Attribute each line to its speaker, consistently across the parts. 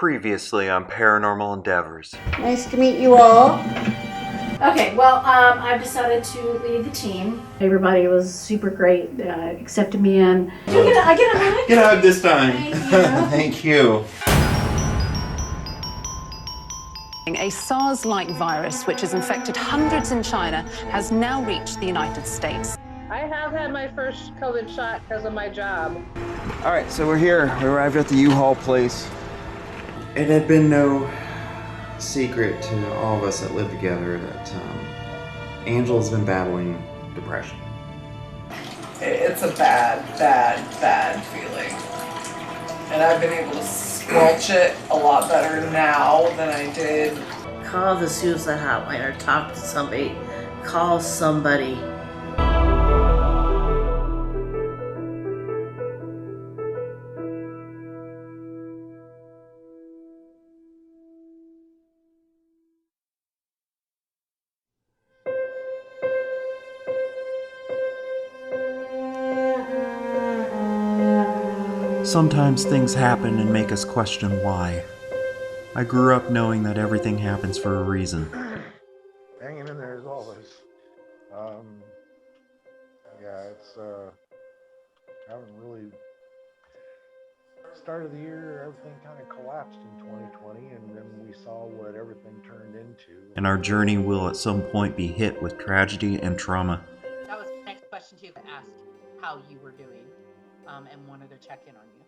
Speaker 1: Previously on Paranormal Endeavors.
Speaker 2: Nice to meet you all.
Speaker 3: Okay, well, I've decided to lead the team. Everybody was super great, accepted me in. I get a hug?
Speaker 4: Get a hug this time.
Speaker 3: Thank you.
Speaker 4: Thank you.
Speaker 5: A SARS-like virus, which has infected hundreds in China, has now reached the United States.
Speaker 6: I have had my first COVID shot because of my job.
Speaker 7: All right, so we're here. We arrived at the U-Haul place.
Speaker 8: It had been no secret to all of us that live together that Angela's been battling depression.
Speaker 9: It's a bad feeling. And I've been able to squelch it a lot better now than I did.
Speaker 2: Call the suicide hotline or talk to somebody. Call somebody.
Speaker 1: Sometimes things happen and make us question why. I grew up knowing that everything happens for a reason.
Speaker 10: Hanging in there as always. It's haven't really start of the year, everything kind of collapsed in 2020, and then we saw what everything turned into.
Speaker 1: And our journey will at some point be hit with tragedy and trauma.
Speaker 11: That was the next question too, that asked how you were doing, and wanted to check in on you.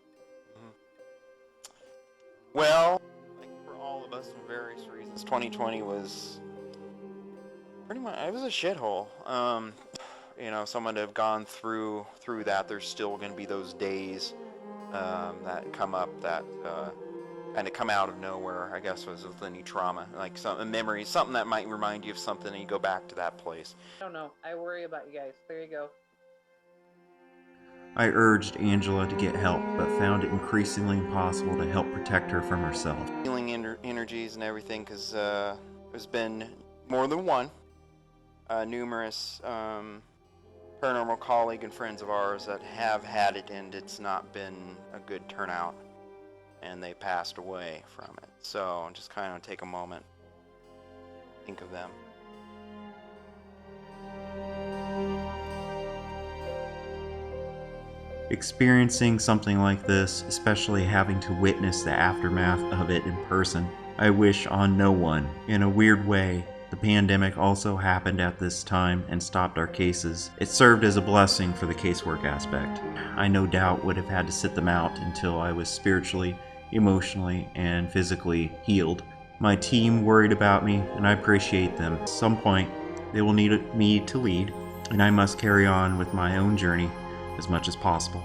Speaker 4: Well, like for all of us for various reasons, 2020 was pretty much, it was a shithole. Someone to have gone through that, there's still going to be those days that come up that kind of come out of nowhere, I guess, was with any trauma, like a memory, something that might remind you of something and you go back to that place.
Speaker 6: I don't know. I worry about you guys. There you go.
Speaker 1: I urged Angela to get help, but found it increasingly impossible to help protect her from herself.
Speaker 4: Healing energies and everything, because there's been more than one, numerous paranormal colleague and friends of ours that have had it, and it's not been a good turnout, and they passed away from it. So just kind of take a moment, think of them.
Speaker 1: Experiencing something like this, especially having to witness the aftermath of it in person, I wish on no one. In a weird way, the pandemic also happened at this time and stopped our cases. It served as a blessing for the casework aspect. I no doubt would have had to sit them out until I was spiritually, emotionally, and physically healed. My team worried about me, and I appreciate them. At some point, they will need me to lead, and I must carry on with my own journey as much as possible.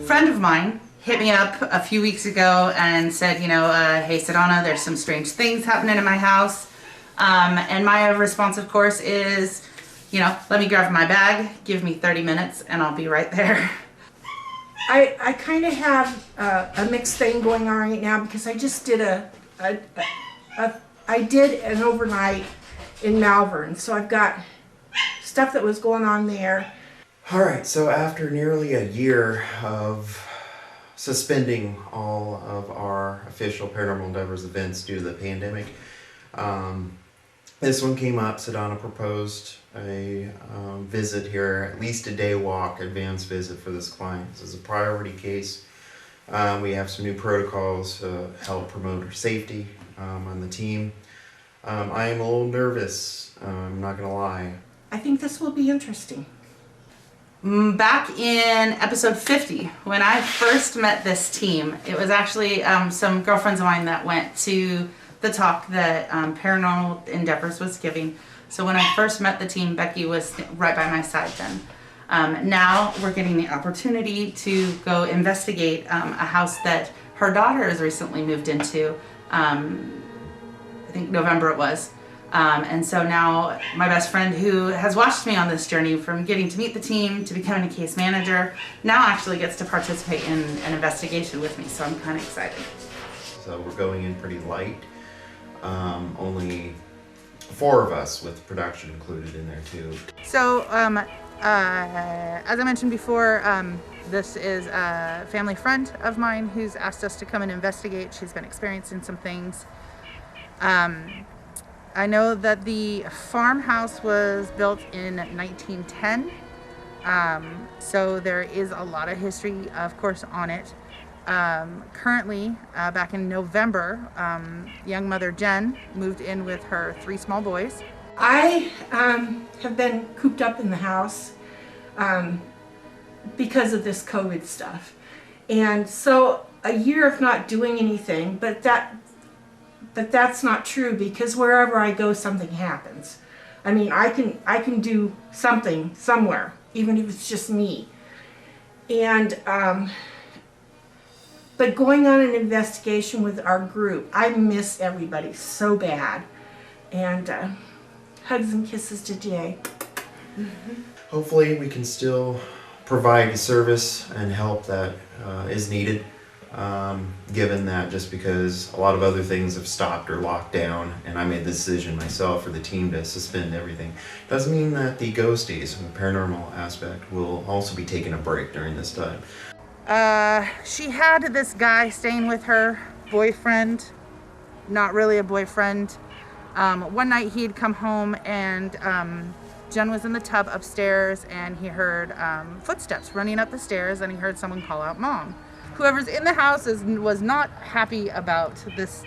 Speaker 12: Friend of mine hit me up a few weeks ago and said, hey Sedona, there's some strange things happening in my house. And my response, of course, is, let me grab my bag, give me 30 minutes, and I'll be right there.
Speaker 13: I kind of have a mixed thing going on right now because I just did I did an overnight in Malvern, so I've got stuff that was going on there.
Speaker 8: Alright, so after nearly a year of suspending all of our official Paranormal Endeavors events due to the pandemic, this one came up. Sedona proposed a visit here, at least a day walk, advanced visit for this client. This is a priority case. We have some new protocols to help promote her safety on the team. I am a little nervous, I'm not gonna lie.
Speaker 13: I think this will be interesting.
Speaker 12: Back in episode 50, when I first met this team, it was actually some girlfriends of mine that went to the talk that Paranormal Endeavors was giving. So when I first met the team, Becky was right by my side then. Now we're getting the opportunity to go investigate a house that her daughter has recently moved into. I think November it was. And so now my best friend, who has watched me on this journey from getting to meet the team to becoming a case manager, now actually gets to participate in an investigation with me. So I'm kind of excited.
Speaker 8: So we're going in pretty light. Only 4 of us with production included in there too.
Speaker 12: So as I mentioned before, this is a family friend of mine who's asked us to come and investigate. She's been experiencing some things. I know that the farmhouse was built in 1910, so there is a lot of history, of course, on it. Currently, back in November, young mother Jen moved in with her 3 small boys.
Speaker 13: I have been cooped up in the house because of this COVID stuff. And so a year of not doing anything, but that's not true, because wherever I go, something happens. I mean, I can do something somewhere, even if it's just me. And but going on an investigation with our group, I miss everybody so bad. And hugs and kisses to Jay.
Speaker 8: Hopefully we can still provide service and help that is needed. Given that just because a lot of other things have stopped or locked down, and I made the decision myself for the team to suspend everything, doesn't mean that the ghosties and the paranormal aspect will also be taking a break during this time.
Speaker 12: She had this guy staying with her, boyfriend, not really a boyfriend. One night he'd come home and Jen was in the tub upstairs and he heard footsteps running up the stairs, and he heard someone call out Mom. Whoever's in the house was not happy about this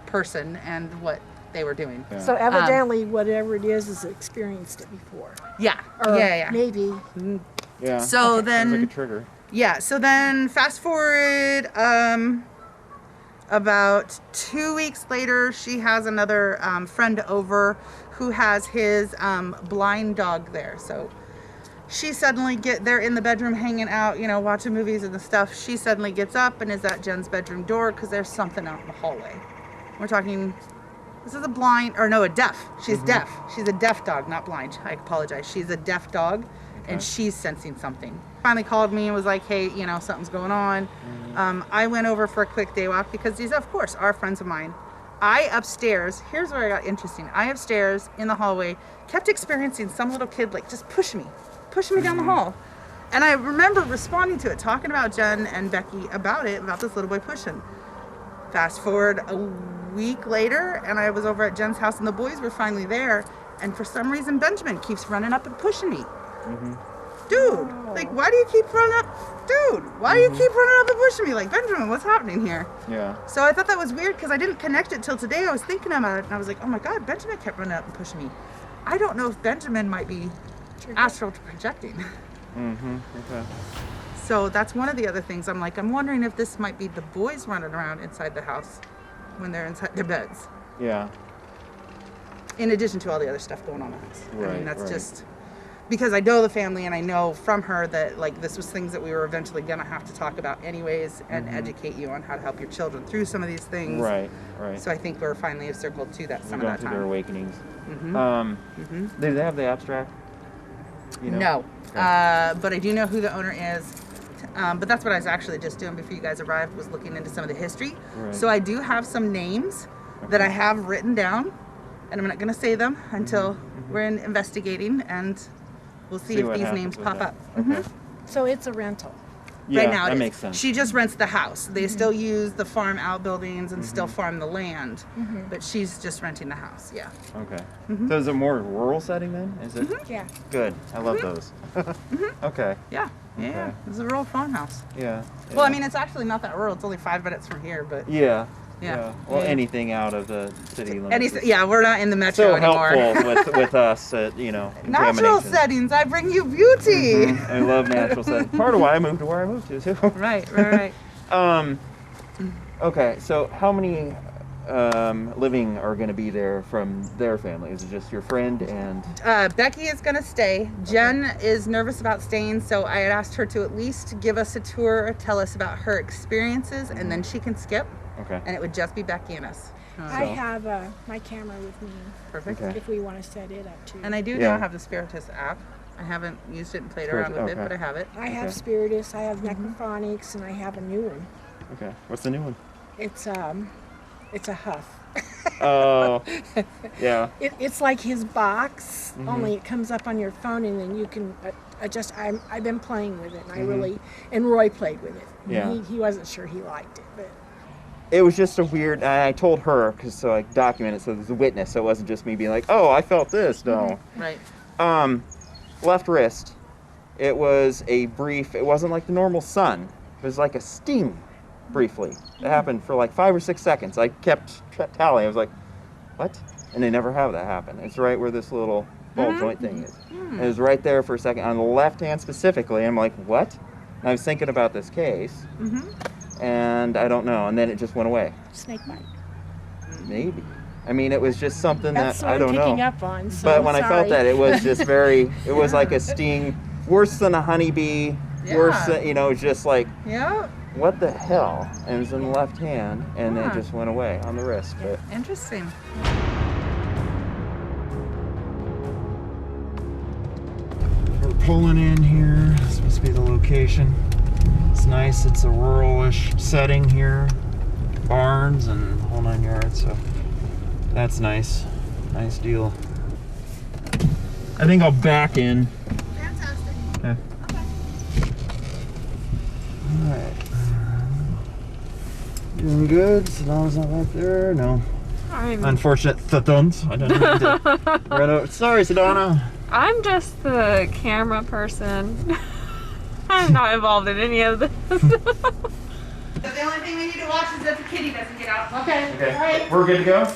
Speaker 12: person and what they were doing.
Speaker 13: Yeah. So evidently, whatever it is experienced it before.
Speaker 12: Yeah.
Speaker 13: Or
Speaker 12: yeah.
Speaker 13: Maybe.
Speaker 14: Yeah.
Speaker 12: So
Speaker 14: okay.
Speaker 12: then.
Speaker 14: Sounds like a trigger.
Speaker 12: Yeah. So then, fast forward. About 2 weeks later, she has another friend over who has his blind dog there. So. She suddenly they're in the bedroom hanging out, watching movies and the stuff. She suddenly gets up and is at Jen's bedroom door because there's something out in the hallway. We're talking, this is a deaf. She's deaf. She's a deaf dog, not blind. I apologize. She's a deaf dog, and she's sensing something. Finally called me and was like, hey, something's going on. I went over for a quick day walk because these, of course, are friends of mine. I upstairs, here's where I got interesting. I upstairs in the hallway kept experiencing some little kid pushing me down the hall. And I remember responding to it, talking about Jen and Becky about this little boy pushing. Fast forward a week later, and I was over at Jen's house, and the boys were finally there, and for some reason Benjamin keeps running up and pushing me. Dude, why do you keep running up? Dude, why do you keep running up and pushing me? Benjamin, what's happening here?
Speaker 14: Yeah.
Speaker 12: So I thought that was weird because I didn't connect it till today. I was thinking about it, and I was like, oh my God, Benjamin kept running up and pushing me. I don't know if Benjamin might be astral projecting.
Speaker 14: Okay.
Speaker 12: So that's one of the other things. I'm wondering if this might be the boys running around inside the house when they're inside their beds.
Speaker 14: Yeah.
Speaker 12: In addition to all the other stuff going on in the house.
Speaker 14: Right,
Speaker 12: I mean, that's
Speaker 14: right.
Speaker 12: just because I know the family and I know from her that like this was things that we were eventually gonna have to talk about anyways and educate you on how to help your children through some of these things.
Speaker 14: Right.
Speaker 12: So I think we're finally circled to that some of
Speaker 14: Going
Speaker 12: that
Speaker 14: through
Speaker 12: time.
Speaker 14: their awakenings.
Speaker 12: Mm-hmm.
Speaker 14: Do they have the abstract? You know?
Speaker 12: No,
Speaker 14: Okay.
Speaker 12: but I do know who the owner is. But that's what I was actually just doing before you guys arrived, was looking into some of the history.
Speaker 14: Right.
Speaker 12: So I do have some names that I have written down, and I'm not going to say them until we're investigating, and we'll see if
Speaker 14: what
Speaker 12: these
Speaker 14: happens
Speaker 12: names
Speaker 14: with
Speaker 12: pop
Speaker 14: that.
Speaker 12: up.
Speaker 14: Okay.
Speaker 13: So it's a rental.
Speaker 14: Yeah,
Speaker 12: Right now,
Speaker 14: that
Speaker 12: it is.
Speaker 14: makes sense.
Speaker 12: She just rents the house. They still use the farm outbuildings and still farm the land, but she's just renting the house. Yeah.
Speaker 14: Okay. So is it more rural setting then? Is it?
Speaker 13: Yeah.
Speaker 14: Good. I love those. Okay.
Speaker 12: Yeah. Yeah.
Speaker 14: Okay.
Speaker 12: It's a rural farmhouse.
Speaker 14: Yeah.
Speaker 12: Well, I mean, it's actually not that rural. It's only 5 minutes from here, but
Speaker 14: Yeah.
Speaker 12: Yeah.
Speaker 14: Well,
Speaker 12: Yeah.
Speaker 14: anything out of the city limits. is
Speaker 12: yeah, we're not in the metro
Speaker 14: so
Speaker 12: anymore.
Speaker 14: helpful with us at,
Speaker 12: Natural
Speaker 14: contamination.
Speaker 12: settings, I bring you beauty.
Speaker 14: I love natural settings. Part of why I moved to where I moved to too.
Speaker 12: Right.
Speaker 14: Okay, so how many living are going to be there from their family? Is it just your friend and?
Speaker 12: Becky is going to stay. Jen is nervous about staying, so I had asked her to at least give us a tour, tell us about her experiences, and then she can skip.
Speaker 14: Okay.
Speaker 12: And it would just be Becky and us.
Speaker 13: I have my camera with me.
Speaker 12: Perfect.
Speaker 14: Okay.
Speaker 13: If we want to set it up too.
Speaker 12: And I do now have the Spiritus app. I haven't used it and played around with it, but I have it.
Speaker 13: I have Spiritus, I have Necrophonics, and I have a new one.
Speaker 14: Okay. What's the new one?
Speaker 13: It's a Huff.
Speaker 14: Oh. Yeah.
Speaker 13: It's like his box, only it comes up on your phone, and then you can adjust. I've been playing with it, and I really, and Roy played with it.
Speaker 14: Yeah.
Speaker 13: He wasn't sure he liked it, but.
Speaker 14: It was just a weird. I told her because so I documented, so there's a witness, so it wasn't just me being like, "Oh, I felt this." No.
Speaker 12: Right.
Speaker 14: Left wrist. It was a brief. It wasn't like the normal sun. It was like a sting, briefly. It happened for like 5 or 6 seconds. I kept tallying. I was like, "What?" And they never have that happen. It's right where this little ball joint thing is. It was right there for a second on the left hand specifically. I'm like, "What?" And I was thinking about this case. And I don't know, and then it just went away.
Speaker 13: Snake bite.
Speaker 14: Maybe. I mean, it was just something
Speaker 13: That's
Speaker 14: that
Speaker 13: what
Speaker 14: I don't
Speaker 13: I'm
Speaker 14: know.
Speaker 13: picking up on, so
Speaker 14: but
Speaker 13: I'm
Speaker 14: when I felt
Speaker 13: sorry.
Speaker 14: that, it was just very. It was like a sting, worse than a honeybee. Worse than just like.
Speaker 12: Yeah.
Speaker 14: What the hell? And it was in the left hand, and it just went away on the wrist. But
Speaker 12: Interesting.
Speaker 1: We're pulling in here. This must be the location. It's nice. It's a rural-ish setting here. Barns and the whole 9 yards, so that's nice. Nice deal. I think I'll back in.
Speaker 12: Fantastic.
Speaker 1: Okay. Alright. Doing good. Sedon's not back there. No. Unfortunate thuds. I don't know. Right over. Sorry, Sedona.
Speaker 15: I'm just the camera person. I'm not involved in any of this.
Speaker 12: The only thing we need to watch is that the kitty doesn't get out. Okay.
Speaker 1: Okay.
Speaker 12: All right.
Speaker 1: We're good to go?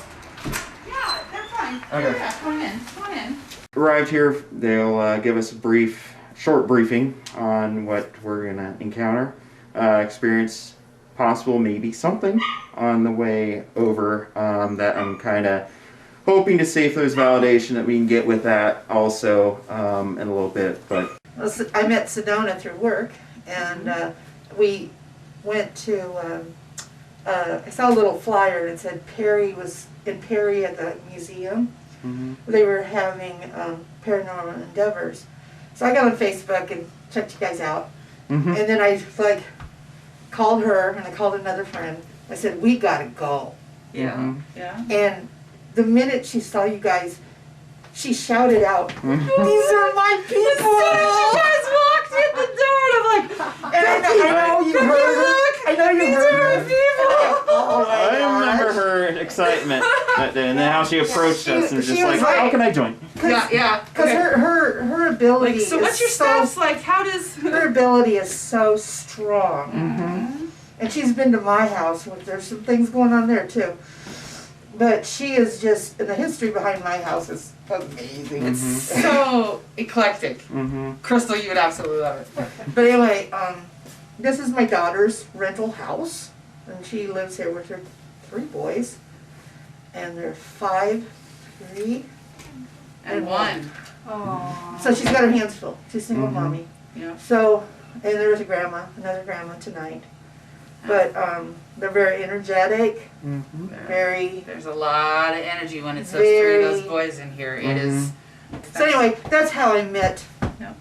Speaker 12: Yeah, they're fine.
Speaker 1: Okay.
Speaker 12: Yeah, come on in. Come on in.
Speaker 1: Arrived here, they'll give us a short briefing on what we're gonna encounter, experience, possible maybe something on the way over that I'm kind of hoping to see if there's validation that we can get with that also in a little bit. But
Speaker 16: Well, I met Sedona through work, and we went to, I saw a little flyer and it said Perry was in Perry at the museum. They were having paranormal endeavors. So I got on Facebook and checked you guys out. And then I called her and I called another friend. I said, we gotta go.
Speaker 12: Yeah. Yeah.
Speaker 16: And the minute she saw you guys, she shouted out, these are my people!
Speaker 12: As soon as you guys walked in the door, and I'm like,
Speaker 16: And I know you heard. I know you heard. Oh my
Speaker 1: I
Speaker 16: gosh.
Speaker 1: remember her excitement that day, and then how she approached us and was just
Speaker 16: she was
Speaker 1: like, how
Speaker 16: like-
Speaker 1: can I join?
Speaker 12: yeah.
Speaker 16: Because her ability
Speaker 12: So
Speaker 16: is
Speaker 12: what's your steps like? How does
Speaker 16: her ability is so strong. And she's been to my house, which there's some things going on there too. But she is just, and the history behind my house is amazing.
Speaker 12: It's so eclectic. Crystal, you would absolutely love it.
Speaker 16: But anyway, this is my daughter's rental house, and she lives here with her 3 boys, and they're 5, 3,
Speaker 12: And one.
Speaker 3: Oh.
Speaker 16: So she's got her hands full. She's a single mommy.
Speaker 12: Yeah.
Speaker 16: So, and there was another grandma tonight. But they're very energetic. Very.
Speaker 12: There's a lot of energy when it's those three of those boys in here. It is.
Speaker 16: So anyway, that's how I met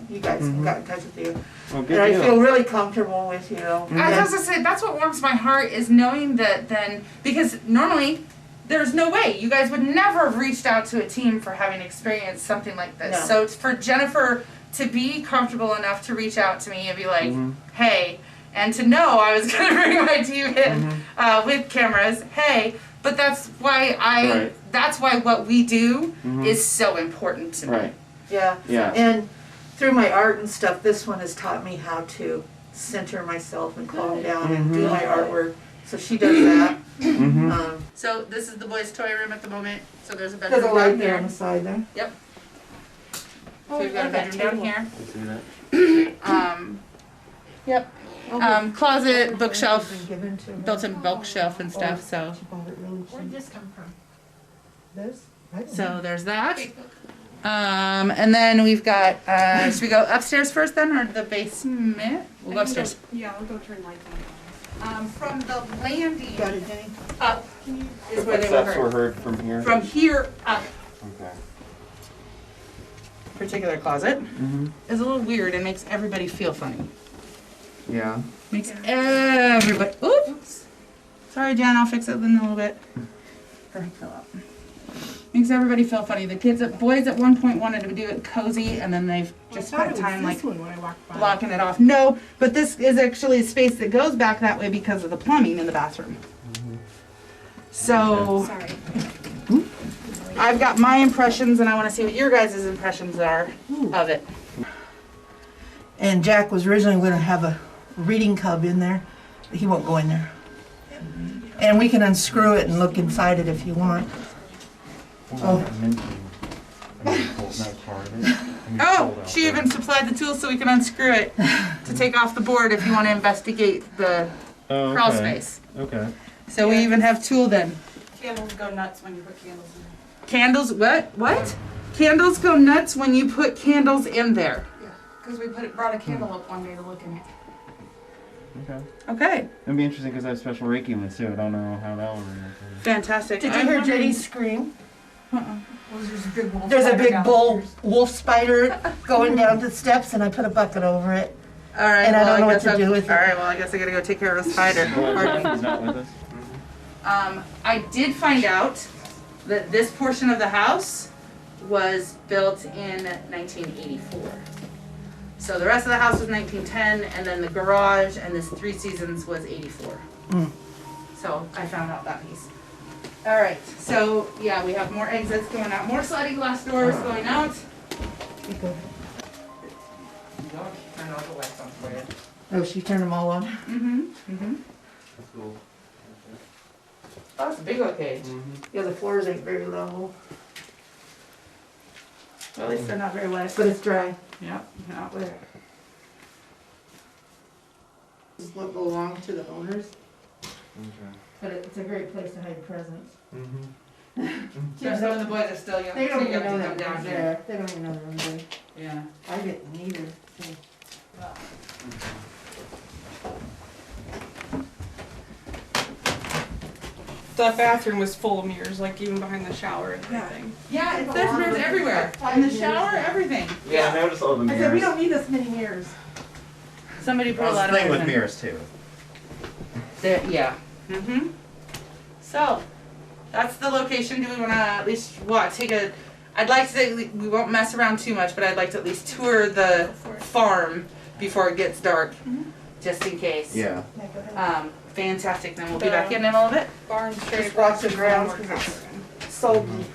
Speaker 16: you guys and got in touch with you.
Speaker 14: Well,
Speaker 16: And I feel really comfortable with you.
Speaker 12: I was gonna say, that's what warms my heart, is knowing that then, because normally there's no way you guys would never have reached out to a team for having experienced something like this.
Speaker 16: No.
Speaker 12: So it's for Jennifer to be comfortable enough to reach out to me and be like, hey, and to know I was gonna bring my team in with cameras, hey. But that's why that's why what we do is so important to me.
Speaker 16: Yeah.
Speaker 14: Yeah.
Speaker 16: And through my art and stuff, this one has taught me how to center myself and calm down and do my artwork. So she does that.
Speaker 12: So this is the boys' toy room at the moment. So there's a
Speaker 16: There's
Speaker 12: bedroom
Speaker 16: a light
Speaker 12: down
Speaker 16: there
Speaker 12: here.
Speaker 16: on the side there.
Speaker 12: Yep.
Speaker 16: Oh,
Speaker 12: So we've got a bedroom down here.
Speaker 14: See that?
Speaker 12: Yep. Closet, bookshelf, built-in bookshelf and stuff. So.
Speaker 3: Where'd this come from?
Speaker 16: This?
Speaker 12: So there's that. And then we've got. Should we go upstairs first then, or the basement? We'll go upstairs.
Speaker 15: Yeah, we'll go turn lights on.
Speaker 12: From the landing up is where they
Speaker 14: Footsteps
Speaker 12: were
Speaker 14: were
Speaker 12: heard.
Speaker 14: heard from here.
Speaker 12: From here up.
Speaker 14: Okay.
Speaker 12: Particular closet is a little weird and makes everybody feel funny.
Speaker 14: Yeah.
Speaker 12: Makes everybody. Oops. Sorry, Jen. I'll fix it in a little bit. Her fill up. Makes everybody feel funny. The boys at one point wanted to do it cozy, and then they've just spent time like blocking it off. No, but this is actually a space that goes back that way because of the plumbing in the bathroom. So, I've got my impressions, and I want to see what your guys' impressions are of it.
Speaker 16: And Jack was originally going to have a reading cub in there, but he won't go in there. And we can unscrew it and look inside it if you want.
Speaker 12: Oh, she even supplied the tools so we can unscrew it to take off the board if you want to investigate the crawl space.
Speaker 14: Okay.
Speaker 12: So we even have tool then.
Speaker 15: Candles go nuts when you put candles in there.
Speaker 12: Candles, what? Candles go nuts when you put candles in there.
Speaker 15: Yeah, because we brought a candle up one day to look in it.
Speaker 14: Okay.
Speaker 12: Okay.
Speaker 14: It'd be interesting because I have special Reiki ones too. I don't know how that will work.
Speaker 12: Fantastic.
Speaker 16: Did you hear Jenny scream?
Speaker 15: There's
Speaker 16: There's a big bull wolf spider going down the steps, and I put a bucket over it.
Speaker 12: All right.
Speaker 16: And I don't know what
Speaker 12: guess
Speaker 16: to do with it.
Speaker 12: All right. Well, I guess I gotta go take care of the spider.
Speaker 14: He's not with us.
Speaker 12: I did find out that this portion of the house was built in 1984. So the rest of the house was 1910, and then the garage and this 3 Seasons was 84. So I found out that piece. All right, so yeah, we have more exits going out, more sliding glass doors going out.
Speaker 16: Turn
Speaker 12: all the lights on for you.
Speaker 16: Oh, she turned them all on?
Speaker 14: That's cool.
Speaker 12: Oh, it's a big old cage.
Speaker 16: Yeah, the floors ain't very level.
Speaker 12: Well, at least they're not very wet.
Speaker 16: But it's dry.
Speaker 12: Yep, not wet.
Speaker 16: This is what belonged to the owners.
Speaker 14: Okay.
Speaker 16: But it's a great place to hide presents.
Speaker 12: Just when the boys are still young.
Speaker 16: They don't
Speaker 12: too
Speaker 16: even
Speaker 12: young
Speaker 16: know
Speaker 12: to
Speaker 16: that
Speaker 12: come down
Speaker 16: room's
Speaker 12: here.
Speaker 16: there. They don't even know the room's there.
Speaker 12: Yeah.
Speaker 16: I didn't either. So.
Speaker 15: The bathroom was full of mirrors, like even behind the shower and everything.
Speaker 12: Yeah, there's mirrors everywhere. In the shower, everything.
Speaker 14: Yeah, I noticed all the
Speaker 16: I
Speaker 14: mirrors.
Speaker 16: said, we don't need this many mirrors.
Speaker 12: Somebody put a lot
Speaker 8: That's
Speaker 12: of
Speaker 8: the thing with
Speaker 12: mirrors in.
Speaker 8: mirrors too.
Speaker 12: There, yeah. So, that's the location. Do we want to at least take a? I'd like to. We won't mess around too much, but I'd like to at least tour the farm before it gets dark, just in case.
Speaker 8: Yeah.
Speaker 12: Fantastic. Then we'll be back in a little bit.
Speaker 15: Barn
Speaker 16: Just watch the grounds because it's so deep.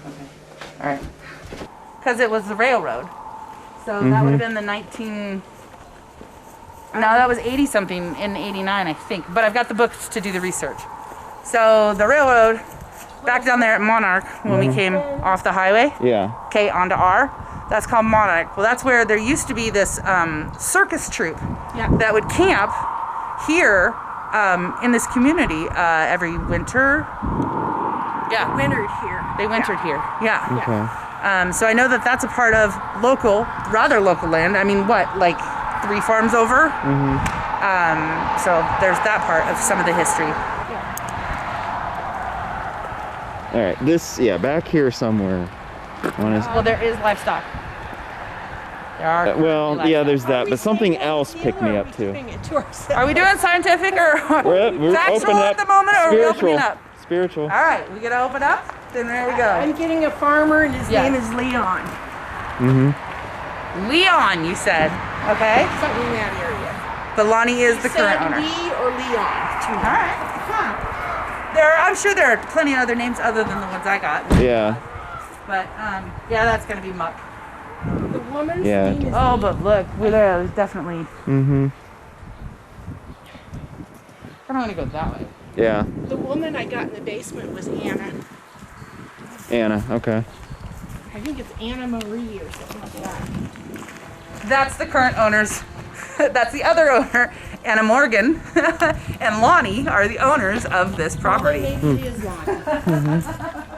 Speaker 12: All right. Because it was the railroad, so that would have been the 19. No, that was 80 something in 89, I think. But I've got the books to do the research. So the railroad, back down there at Monarch, when we came off the highway.
Speaker 14: Yeah.
Speaker 12: Okay, onto R. That's called Monarch. Well, that's where there used to be this circus troupe that would camp here in this community every winter. Yeah.
Speaker 15: Wintered here.
Speaker 12: They wintered here. Yeah.
Speaker 14: Okay.
Speaker 12: So I know that that's a part of rather local land. I mean, what, like 3 farms over? So there's that part of some of the history.
Speaker 14: All right, this, back here somewhere.
Speaker 12: Well, there is livestock. There are.
Speaker 14: There's that, but something else picked me up too.
Speaker 12: Are we doing scientific or
Speaker 14: We're
Speaker 12: factual
Speaker 14: opening
Speaker 12: at
Speaker 14: up.
Speaker 12: the moment, or are we opening
Speaker 14: Spiritual.
Speaker 12: up?
Speaker 14: Spiritual.
Speaker 12: All right, we gonna open up? Then there we go.
Speaker 13: I'm getting a farmer, and his name is Leon.
Speaker 12: Leon, you said. Okay.
Speaker 13: Something in that area.
Speaker 12: But Lonnie is the current owner.
Speaker 13: Lee or Leon.
Speaker 12: All right. I'm sure there are plenty of other names other than the ones I got.
Speaker 14: Yeah.
Speaker 12: But that's gonna be muck.
Speaker 13: The woman's
Speaker 14: Yeah.
Speaker 13: name is
Speaker 12: Oh,
Speaker 13: Lee.
Speaker 12: but look, there's definitely.
Speaker 14: Mm-hmm.
Speaker 12: I'm gonna go that way.
Speaker 14: Yeah.
Speaker 13: The woman I got in the basement was Anna.
Speaker 14: Anna, okay.
Speaker 13: I think it's Anna Marie or something like that.
Speaker 12: That's the current owners. That's the other owner, Anna Morgan, and Lonnie are the owners of this property.
Speaker 13: Well, maybe it is Lonnie.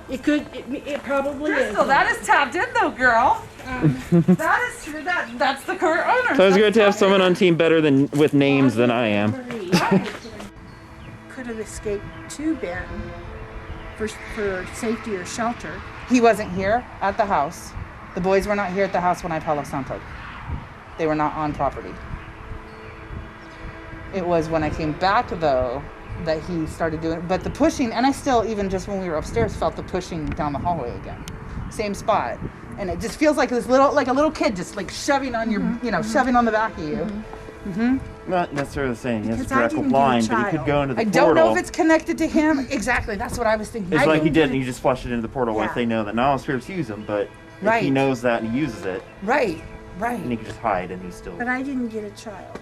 Speaker 13: It probably
Speaker 12: Crystal,
Speaker 13: is.
Speaker 12: that is tapped in though, girl. That is true. That's the current owner.
Speaker 14: So it's good to have someone on team better than with names than I am.
Speaker 13: Could have escaped to Ben for safety or shelter.
Speaker 12: He wasn't here at the house. The boys were not here at the house when I Palo Santo'd. They were not on property. It was when I came back though that he started doing it. But the pushing, and I still, even just when we were upstairs, felt the pushing down the hallway again. Same spot. And it just feels like this like a little kid just like shoving on your, shoving on the back of you.
Speaker 14: Not necessarily saying he has a
Speaker 13: Because I
Speaker 14: vertical
Speaker 13: didn't get a
Speaker 14: blind, but he could
Speaker 13: child.
Speaker 14: go into the
Speaker 12: I
Speaker 14: portal.
Speaker 12: don't know if it's connected to him. Exactly, that's what I was thinking.
Speaker 14: It's like he did, and he just flushed it into the portal. What if
Speaker 13: Yeah.
Speaker 14: they know that not all spirits use them, but if
Speaker 12: Right.
Speaker 14: he knows that and he uses it,
Speaker 12: Right.
Speaker 14: and he can just hide, and he's still.
Speaker 13: But I didn't get a child.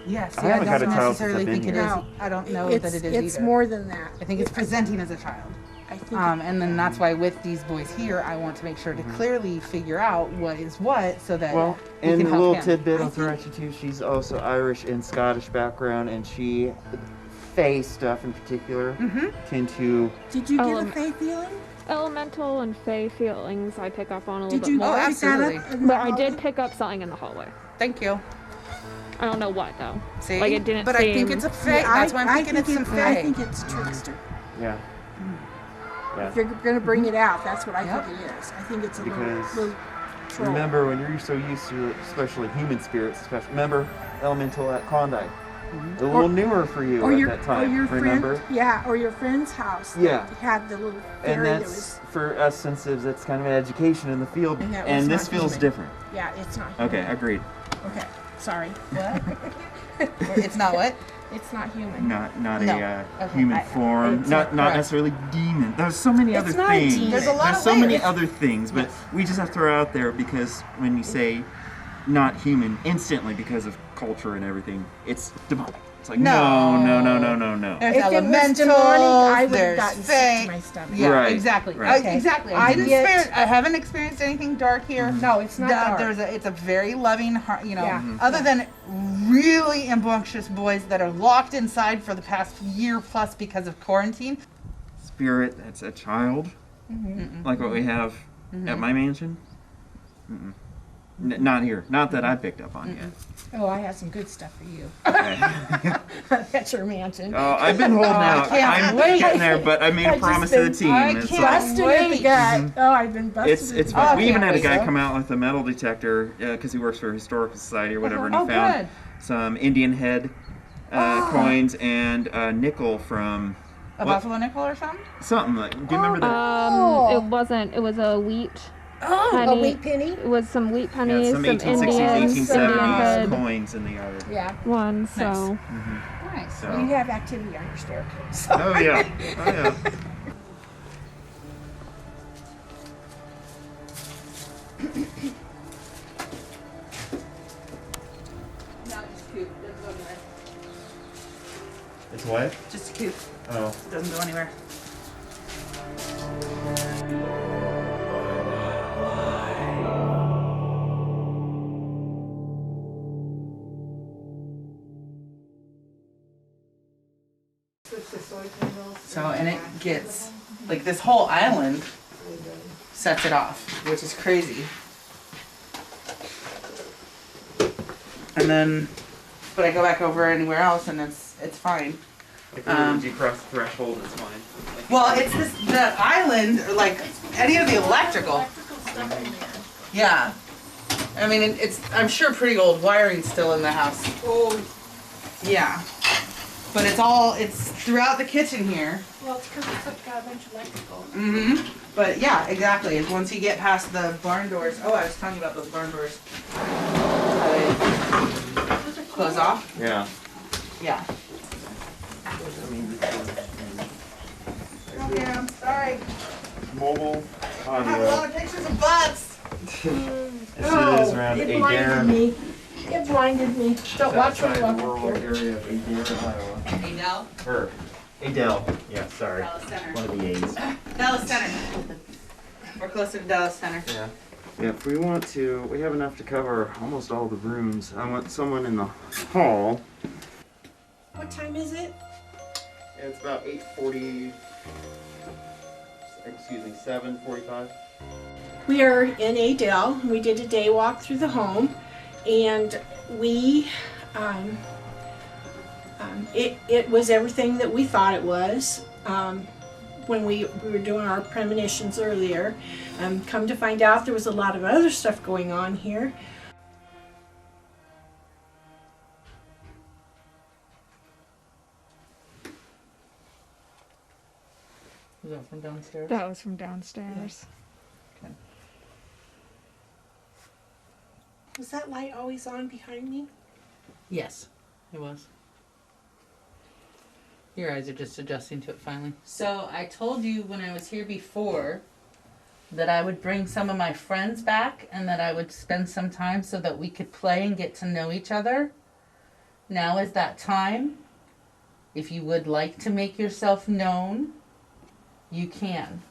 Speaker 12: Yes,
Speaker 14: I haven't had a
Speaker 12: don't
Speaker 14: child since
Speaker 12: necessarily
Speaker 14: I've been
Speaker 12: think it
Speaker 14: here.
Speaker 12: is.
Speaker 13: No.
Speaker 12: I don't know
Speaker 13: It's-
Speaker 12: that it is
Speaker 13: It's
Speaker 12: either.
Speaker 13: more than that.
Speaker 12: I think it's presenting as a child.
Speaker 13: I think
Speaker 12: And then that's why with these boys here, I want to make sure to clearly figure out what is what so that
Speaker 14: Well,
Speaker 12: we
Speaker 14: and
Speaker 12: can
Speaker 14: a
Speaker 12: help
Speaker 14: little
Speaker 12: him.
Speaker 14: tidbit I'll throw at you too. She's also Irish and Scottish background, and she, Fae stuff in particular, tend to.
Speaker 13: Did you get a Fae feeling?
Speaker 15: Elemental and Fae feelings I pick up on a little
Speaker 13: Did
Speaker 15: bit
Speaker 13: you
Speaker 15: more.
Speaker 13: pick that up? in the
Speaker 15: But I
Speaker 13: hallway?
Speaker 15: did pick up something in the hallway.
Speaker 12: Thank you.
Speaker 15: I don't know what though.
Speaker 12: See?
Speaker 15: Like it didn't
Speaker 12: But I think
Speaker 15: seem-
Speaker 12: it's a Fae.
Speaker 13: Yeah,
Speaker 12: That's why I'm thinking it's some Fae.
Speaker 13: I think it's trickster.
Speaker 14: Yeah. Yeah.
Speaker 13: If you're going to bring it out, that's what I think it is. I think it's a
Speaker 14: Because
Speaker 13: little troll.
Speaker 14: remember, when you're so used to, especially human spirits, remember Elemental at Klondike. A little newer for you at that time.
Speaker 13: Or your
Speaker 14: remember?
Speaker 13: friend, or your friend's house. That
Speaker 14: Yeah.
Speaker 13: had the little
Speaker 14: And
Speaker 13: fairy that
Speaker 14: that's
Speaker 13: was.
Speaker 14: for us sensitives. That's kind of an education in the field,
Speaker 13: And that was
Speaker 14: and this
Speaker 13: not
Speaker 14: feels
Speaker 13: human.
Speaker 14: different.
Speaker 13: Yeah, it's not.
Speaker 14: Okay,
Speaker 13: Human.
Speaker 14: agreed.
Speaker 13: Okay, sorry.
Speaker 12: What? It's not what?
Speaker 13: It's not human.
Speaker 14: Not
Speaker 12: No.
Speaker 14: a
Speaker 12: Okay,
Speaker 14: human form.
Speaker 13: it's
Speaker 14: Not
Speaker 12: correct.
Speaker 14: necessarily demon. There's so many
Speaker 13: It's
Speaker 14: other
Speaker 13: not a
Speaker 14: things.
Speaker 13: demon.
Speaker 12: There's a lot
Speaker 14: There's
Speaker 12: of
Speaker 14: so many
Speaker 12: ways.
Speaker 14: other things, but we just have to throw out there because when you say not human, instantly because of culture and everything, it's demonic. It's like no.
Speaker 12: There's
Speaker 13: If it was
Speaker 12: elementals.
Speaker 13: demonic, I would have
Speaker 12: there's
Speaker 13: gotten sick
Speaker 12: Fae.
Speaker 13: to my stomach.
Speaker 12: Yeah,
Speaker 14: Right,
Speaker 12: exactly.
Speaker 14: right.
Speaker 12: Exactly.
Speaker 13: I get-
Speaker 12: I haven't experienced anything dark here.
Speaker 13: No, it's not dark.
Speaker 12: It's a very loving,
Speaker 13: Yeah.
Speaker 12: other than really rambunctious boys that are locked inside for the past year plus because of quarantine.
Speaker 14: Spirit that's a child, like what we have at my mansion. Not here. Not that I picked up on yet.
Speaker 13: Oh, I have some good stuff for you.
Speaker 14: Okay.
Speaker 13: That's your mansion.
Speaker 14: Oh, I've been holding out. I'm getting there, but I made a
Speaker 13: I've
Speaker 14: promise
Speaker 13: just
Speaker 14: to the team.
Speaker 13: been
Speaker 14: It's
Speaker 13: busted at the gut. Oh, I've been busted.
Speaker 14: It's fun. We even had a guy come out with a metal detector because he works for a historical society or whatever, and he found some Indian head coins and a nickel from
Speaker 12: A buffalo nickel or something?
Speaker 14: something like. Do you remember that?
Speaker 15: It wasn't. It was a wheat.
Speaker 13: Oh,
Speaker 15: penny.
Speaker 13: a wheat penny?
Speaker 15: It was some wheat
Speaker 14: Yeah,
Speaker 15: pennies,
Speaker 14: some
Speaker 15: some
Speaker 14: 1860s,
Speaker 15: Indian
Speaker 14: 1870s
Speaker 15: head
Speaker 14: coins in the yard.
Speaker 13: Yeah.
Speaker 15: ones. So
Speaker 12: Nice.
Speaker 14: So.
Speaker 13: You have activity on your staircase.
Speaker 14: Oh yeah. Oh yeah.
Speaker 12: No, just coop. Doesn't go anywhere.
Speaker 14: It's what?
Speaker 12: Just a coop.
Speaker 14: Oh.
Speaker 12: Doesn't go anywhere. So, and it gets, like this whole island sets it off, which is crazy. And then, but I go back over anywhere else and it's fine.
Speaker 14: If you cross the threshold, it's fine. Like,
Speaker 12: Well, it's the island, or like any of the electrical.
Speaker 13: Stuff in there.
Speaker 12: Yeah. I mean, I'm sure pretty old wiring still in the house.
Speaker 13: Oh,
Speaker 12: Yeah. But it's throughout the kitchen here.
Speaker 13: well, it's because it's got a bunch of electrical.
Speaker 12: Mm-hmm. But yeah, exactly. It's once you get past the barn doors. Oh, I was telling you about those barn doors. Close off?
Speaker 14: yeah.
Speaker 12: Yeah. Oh, yeah, I'm sorry.
Speaker 14: Mobile
Speaker 12: I have a lot of pictures of butts.
Speaker 1: This is around
Speaker 13: It
Speaker 1: Adair.
Speaker 13: blinded me. It blinded me. Don't watch me
Speaker 14: outside
Speaker 13: walk
Speaker 14: the
Speaker 13: up
Speaker 14: rural
Speaker 13: here.
Speaker 14: area of Adair, Iowa.
Speaker 12: Adele?
Speaker 14: Or Adele. Yeah, sorry.
Speaker 12: Dallas Center.
Speaker 14: One of the A's.
Speaker 12: Dallas Center. We're closer to Dallas Center.
Speaker 14: Yeah. Yeah, if we want to, we have enough to cover almost all the rooms. I want someone in the hall.
Speaker 13: What time is it?
Speaker 14: It's about 8:40. Excuse me, 7:45.
Speaker 13: We are in Adele. We did a day walk through the home, and we, it was everything that we thought it was. When we were doing our premonitions earlier, come to find out there was a lot of other stuff going on here.
Speaker 12: Was that from downstairs?
Speaker 15: That was from downstairs.
Speaker 12: Okay.
Speaker 13: Was that light always on behind me?
Speaker 11: Yes, it was. Your eyes are just adjusting to it finally. So I told you when I was here before that I would bring some of my friends back and that I would spend some time so that we could play and get to know each other. Now is that time. If you would like to make yourself known, you can.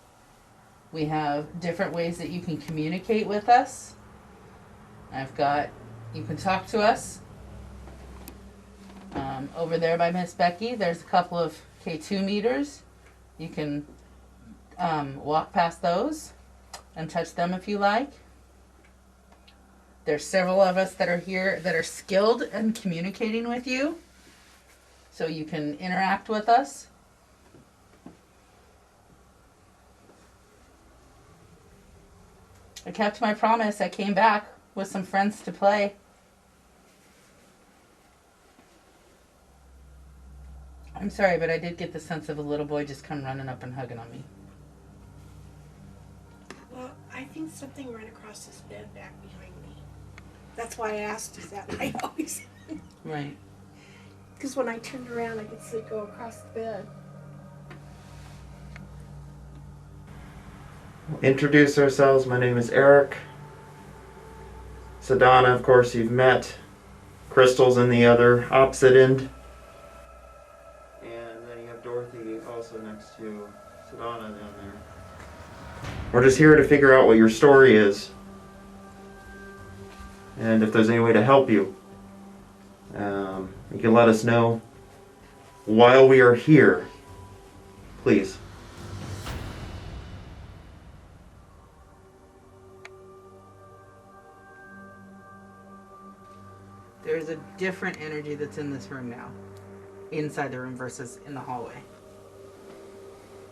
Speaker 11: We have different ways that you can communicate with us. You can talk to us. Over there by Miss Becky, there's a couple of K2 meters. You can walk past those and touch them if you like. There's several of us that are here that are skilled in communicating with you, so you can interact with us. I kept my promise. I came back with some friends to play. I'm sorry, but I did get the sense of a little boy just come running up and hugging on me.
Speaker 13: Well, I think something ran across this bed back behind me. That's why I asked, is that light always?
Speaker 11: Right.
Speaker 13: Because when I turned around, I could see it go across the bed.
Speaker 8: Introduce ourselves. My name is Eric. Sadana, of course, you've met. Crystal's in the other opposite end. And then you have Dorothy also next to Sadana down there. We're just here to figure out what your story is. And if there's any way to help you. You can let us know while we are here. Please.
Speaker 11: There's a different energy that's in this room now. Inside the room versus in the hallway.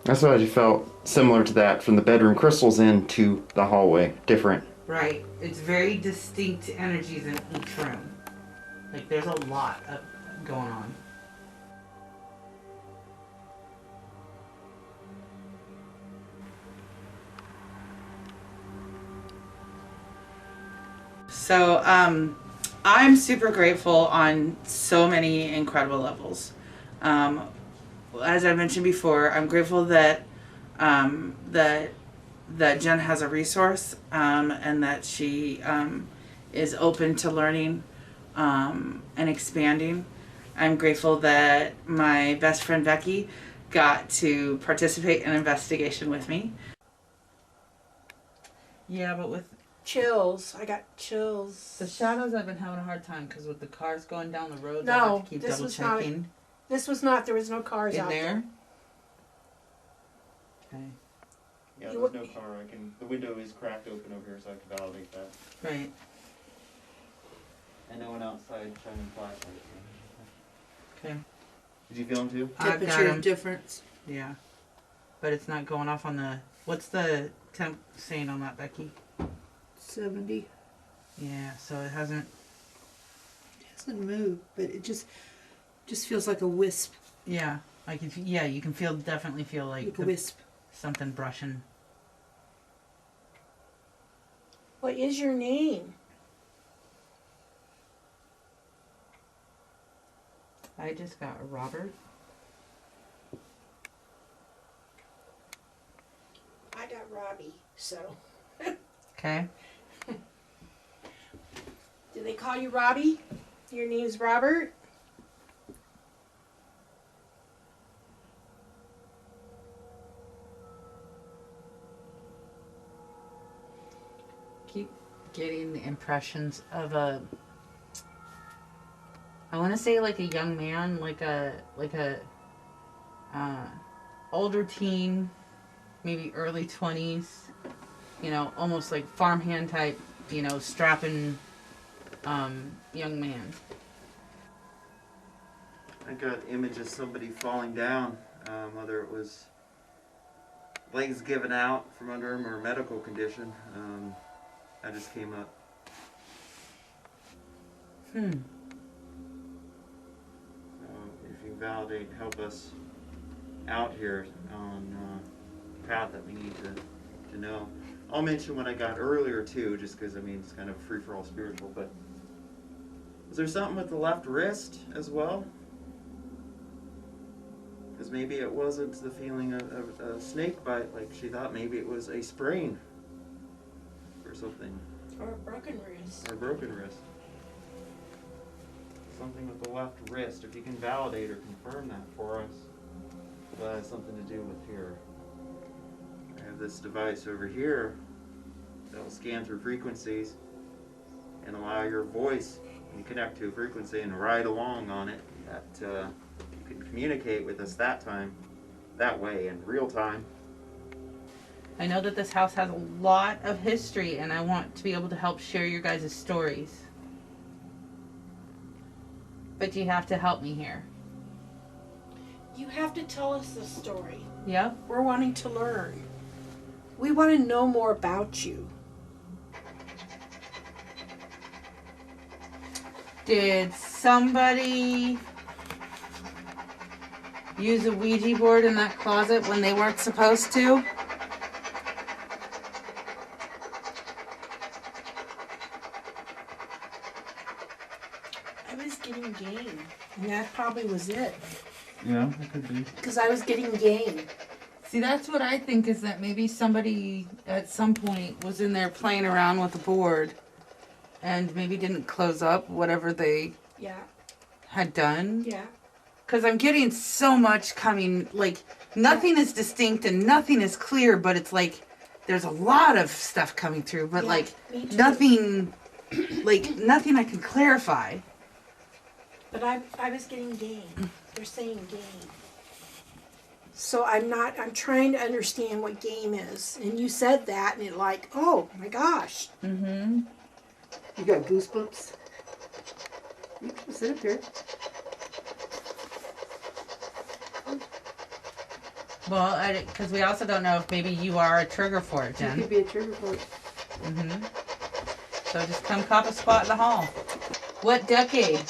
Speaker 8: That's what I felt similar to that from the bedroom Crystal's in to the hallway. Different.
Speaker 11: Right. It's very distinct energies in each room. Like there's a lot going on.
Speaker 12: So, I'm super grateful on so many incredible levels. As I mentioned before, I'm grateful that that Jen has a resource and that she is open to learning and expanding. I'm grateful that my best friend Becky got to participate in an investigation with me. Yeah, but with
Speaker 13: Chills. I got chills.
Speaker 11: the shadows, I've been having a hard time because with the cars going down the road, I
Speaker 13: No,
Speaker 11: have to keep
Speaker 13: this
Speaker 11: double
Speaker 13: was not.
Speaker 11: checking.
Speaker 13: This was not. There was no cars
Speaker 11: In
Speaker 13: out
Speaker 11: there? Okay.
Speaker 14: Yeah, there's no car. The window is cracked open over here, so I can validate that.
Speaker 11: Right.
Speaker 14: And no one outside shining flashlights.
Speaker 11: Okay.
Speaker 14: Did you feel them too?
Speaker 11: I've got
Speaker 2: Temperature
Speaker 11: 'em.
Speaker 2: difference.
Speaker 11: Yeah. But it's not going off on the... What's the temp saying on that, Becky?
Speaker 17: 70.
Speaker 11: Yeah, so it hasn't...
Speaker 17: It hasn't moved, but it just feels like a wisp.
Speaker 11: Yeah. Yeah, you can definitely feel like
Speaker 17: a wisp.
Speaker 11: Something brushing.
Speaker 13: What is your name?
Speaker 11: I just got Robert.
Speaker 13: I got Robbie, so.
Speaker 11: Okay.
Speaker 13: Do they call you Robbie? Your name's Robert?
Speaker 11: Keep getting the impressions of a... I want to say like a young man, like a older teen, maybe early 20s, you know, almost like farmhand type, you know, strapping young man.
Speaker 14: I got images of somebody falling down, whether it was legs giving out from under him or a medical condition. I just came up. If you validate, help us out here on the path that we need to know. I'll mention what I got earlier too, just because I mean it's kind of free-for-all spiritual, but was there something with the left wrist as well? Because maybe it wasn't the feeling of a snake bite, like she thought maybe it was a sprain or something.
Speaker 13: Or a broken wrist.
Speaker 14: Or a broken wrist. Something with the left wrist, if you can validate or confirm that for us, that has something to do with here. I have this device over here that will scan through frequencies and allow your voice, when you connect to a frequency and ride along on it, that you can communicate with us that way in real time.
Speaker 11: I know that this house has a lot of history, and I want to be able to help share your guys' stories. But you have to help me here.
Speaker 13: You have to tell us the story.
Speaker 11: Yeah?
Speaker 13: We're wanting to learn. We want to know more about you.
Speaker 11: Did somebody use a Ouija board in that closet when they weren't supposed to?
Speaker 13: I was getting game, and that probably was it.
Speaker 14: Yeah, it could be.
Speaker 13: Because I was getting game.
Speaker 11: See, that's what I think, is that maybe somebody at some point was in there playing around with the board and maybe didn't close up whatever they had done.
Speaker 13: Yeah.
Speaker 11: Because I'm getting so much coming, like, nothing is distinct and nothing is clear, but it's like there's a lot of stuff coming through, but like nothing I can clarify.
Speaker 13: But I was getting game. They're saying game. So I'm trying to understand what game is. And you said that, and it like, oh my gosh.
Speaker 11: Mm-hmm.
Speaker 17: You got goosebumps? You can sit up here.
Speaker 11: Well, because we also don't know if maybe you are a trigger for it, Jen.
Speaker 17: You could be a trigger for it.
Speaker 11: Mm-hmm. So just come cop a spot in the hall. What decade?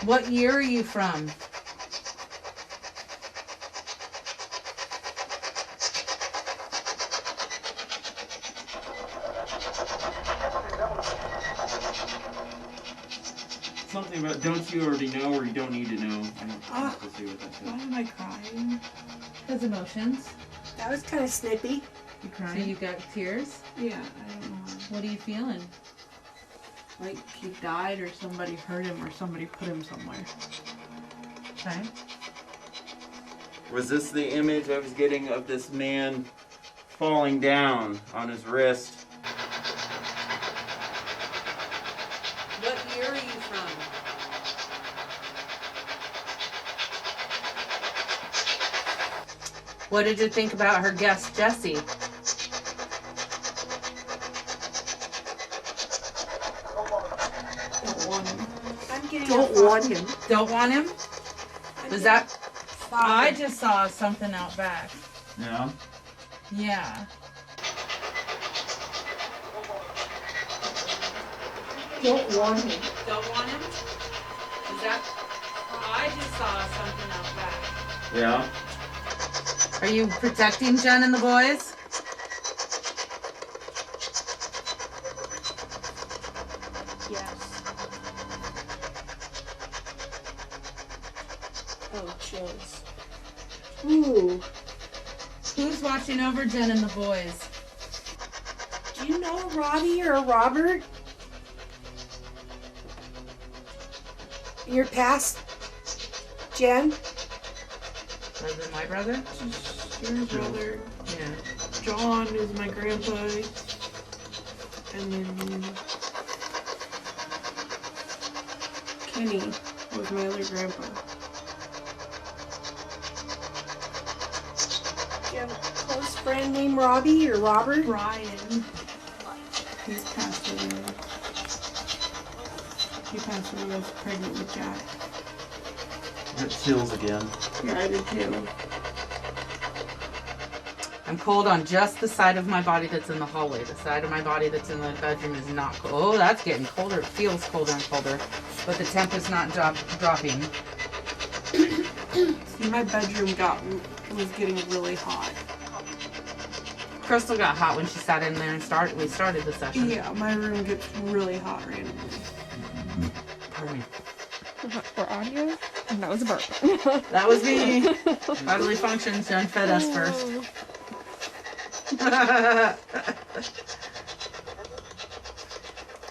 Speaker 11: What year are you from?
Speaker 14: Something about don't you already know or you don't need to know. I don't know what to do with that.
Speaker 13: Why am I crying?
Speaker 11: His emotions.
Speaker 13: That was kind of snippy.
Speaker 17: You
Speaker 11: So
Speaker 17: crying?
Speaker 11: you got tears?
Speaker 17: Yeah, I don't know.
Speaker 11: What are you feeling?
Speaker 17: Like he died or somebody hurt him or somebody put him somewhere.
Speaker 11: Okay.
Speaker 14: Was this the image I was getting of this man falling down on his wrist?
Speaker 11: What year are you from? What did you think about her guest, Jesse?
Speaker 17: Don't want him.
Speaker 15: I'm getting
Speaker 17: Don't want him.
Speaker 11: Don't want him? Was that... I just saw something out back.
Speaker 14: Yeah.
Speaker 11: Yeah.
Speaker 17: Don't want him.
Speaker 11: Don't want him? Is that... I just saw something out back.
Speaker 14: Yeah.
Speaker 11: Are you protecting Jen and the boys?
Speaker 17: Yes. Oh, chills. Ooh.
Speaker 11: Who's watching over Jen and the boys?
Speaker 17: Do you know Robbie or Robert? Your past, Jen?
Speaker 11: Brother, my brother?
Speaker 17: Your brother.
Speaker 11: Yeah.
Speaker 17: John is my grandpa. And then Kenny was my other grandpa. Do you have a close friend named Robbie or Robert? Ryan. He's passed away. He passed away when I was pregnant with Jack.
Speaker 1: It chills again.
Speaker 17: Yeah, I did too.
Speaker 11: I'm cold on just the side of my body that's in the hallway. The side of my body that's in the bedroom is not cold. Oh, that's getting colder. It feels colder and colder. But the temp is not dropping.
Speaker 17: See, my bedroom was getting really hot.
Speaker 11: Crystal got hot when she sat in there and we started the session.
Speaker 17: Yeah, my room gets really hot randomly.
Speaker 11: Pardon me.
Speaker 15: For audio? That was a burp.
Speaker 11: That was me. Bodily functions. Jen fed us first.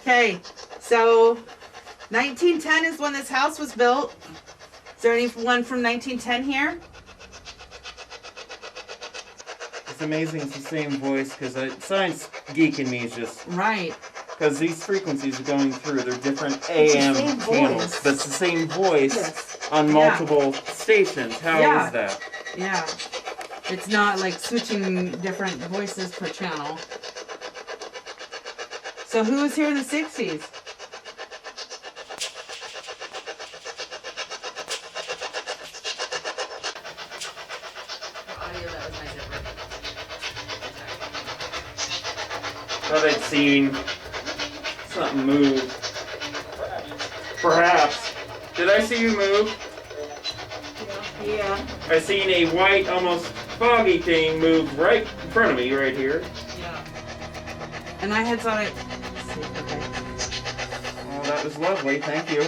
Speaker 11: Okay, so 1910 is when this house was built. Is there anyone from 1910 here?
Speaker 14: It's amazing it's the same voice because science geek in me is just...
Speaker 11: Right.
Speaker 14: Because these frequencies are going through, they're different AM channels, but it's the same voice on multiple stations. How is that?
Speaker 11: Yeah. It's not like switching different voices per channel. So who was here in the 60s?
Speaker 14: Thought I'd seen something move. Perhaps. Did I see you move?
Speaker 17: Yeah.
Speaker 14: I seen a white, almost foggy thing move right in front of me, right here.
Speaker 11: Yeah. And I had thought it. Okay.
Speaker 14: Oh, that was lovely. Thank you.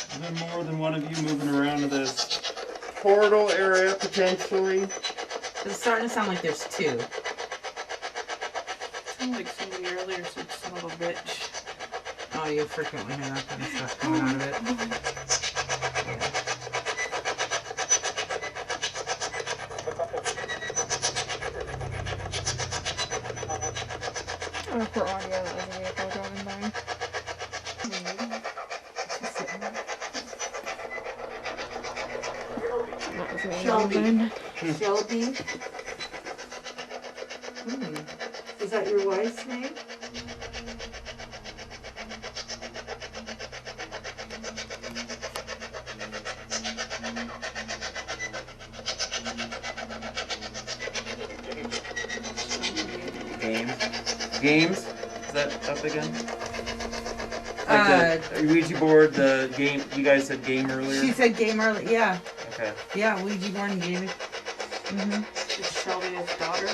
Speaker 14: Is there more than one of you moving around to this portal area, potentially?
Speaker 11: It's starting to sound like there's two.
Speaker 17: Sounded like somebody earlier said son of a bitch.
Speaker 11: Oh, you frequently hear that kind of stuff coming out of it.
Speaker 15: Or for audio, that was a vehicle driving by.
Speaker 17: Shelby. Shelby. Is that your wife's name?
Speaker 14: Games? Is that up again? Like the Ouija board, the game, you guys said game earlier?
Speaker 11: She said game earlier, yeah.
Speaker 14: Okay.
Speaker 11: Yeah, Ouija board and gaming. Mm-hmm.
Speaker 17: Is Shelby his daughter?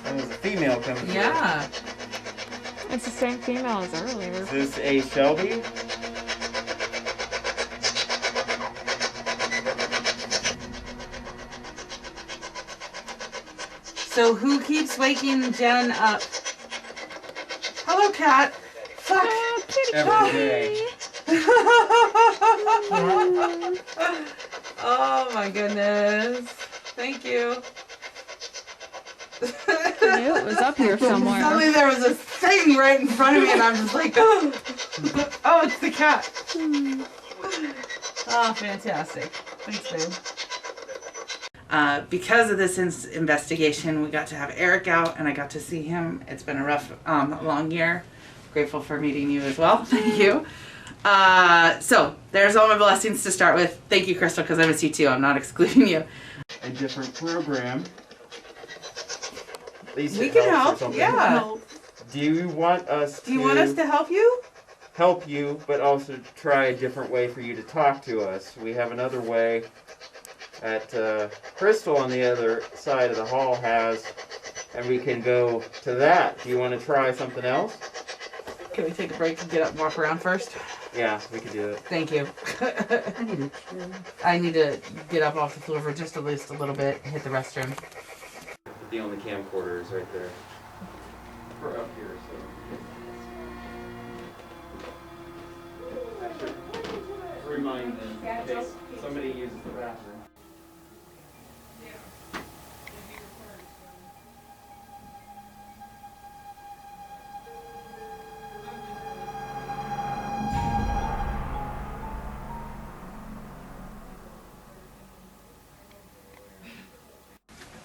Speaker 14: That was a female coming through.
Speaker 11: Yeah.
Speaker 15: It's the same female as earlier.
Speaker 14: Is this a Shelby?
Speaker 11: So who keeps waking Jen up? Hello, cat. Fuck.
Speaker 14: Every day.
Speaker 12: Oh my goodness. Thank you.
Speaker 15: I knew it was up here somewhere.
Speaker 12: Suddenly there was a thing right in front of me and I'm just like, oh, it's the cat. Oh, fantastic. Thanks, babe. Because of this investigation, we got to have Eric out and I got to see him. It's been a rough, long year. Grateful for meeting you as well. Thank you. So there's all my blessings to start with. Thank you, Crystal, because I miss you too. I'm not excluding you.
Speaker 14: A different program.
Speaker 12: We can help, yeah.
Speaker 14: Do you want us
Speaker 12: Do you want us to help you?
Speaker 14: Help you, but also try a different way for you to talk to us? We have another way that Crystal on the other side of the hall has, and we can go to that. Do you want to try something else?
Speaker 12: Can we take a break and get up and walk around first?
Speaker 14: Yeah, we could do it.
Speaker 12: Thank you. I need to get up off the floor for just at least a little bit and hit the restroom.
Speaker 14: The only camcorder is right there. We're up here, so. Actually, remind them in case somebody uses the bathroom.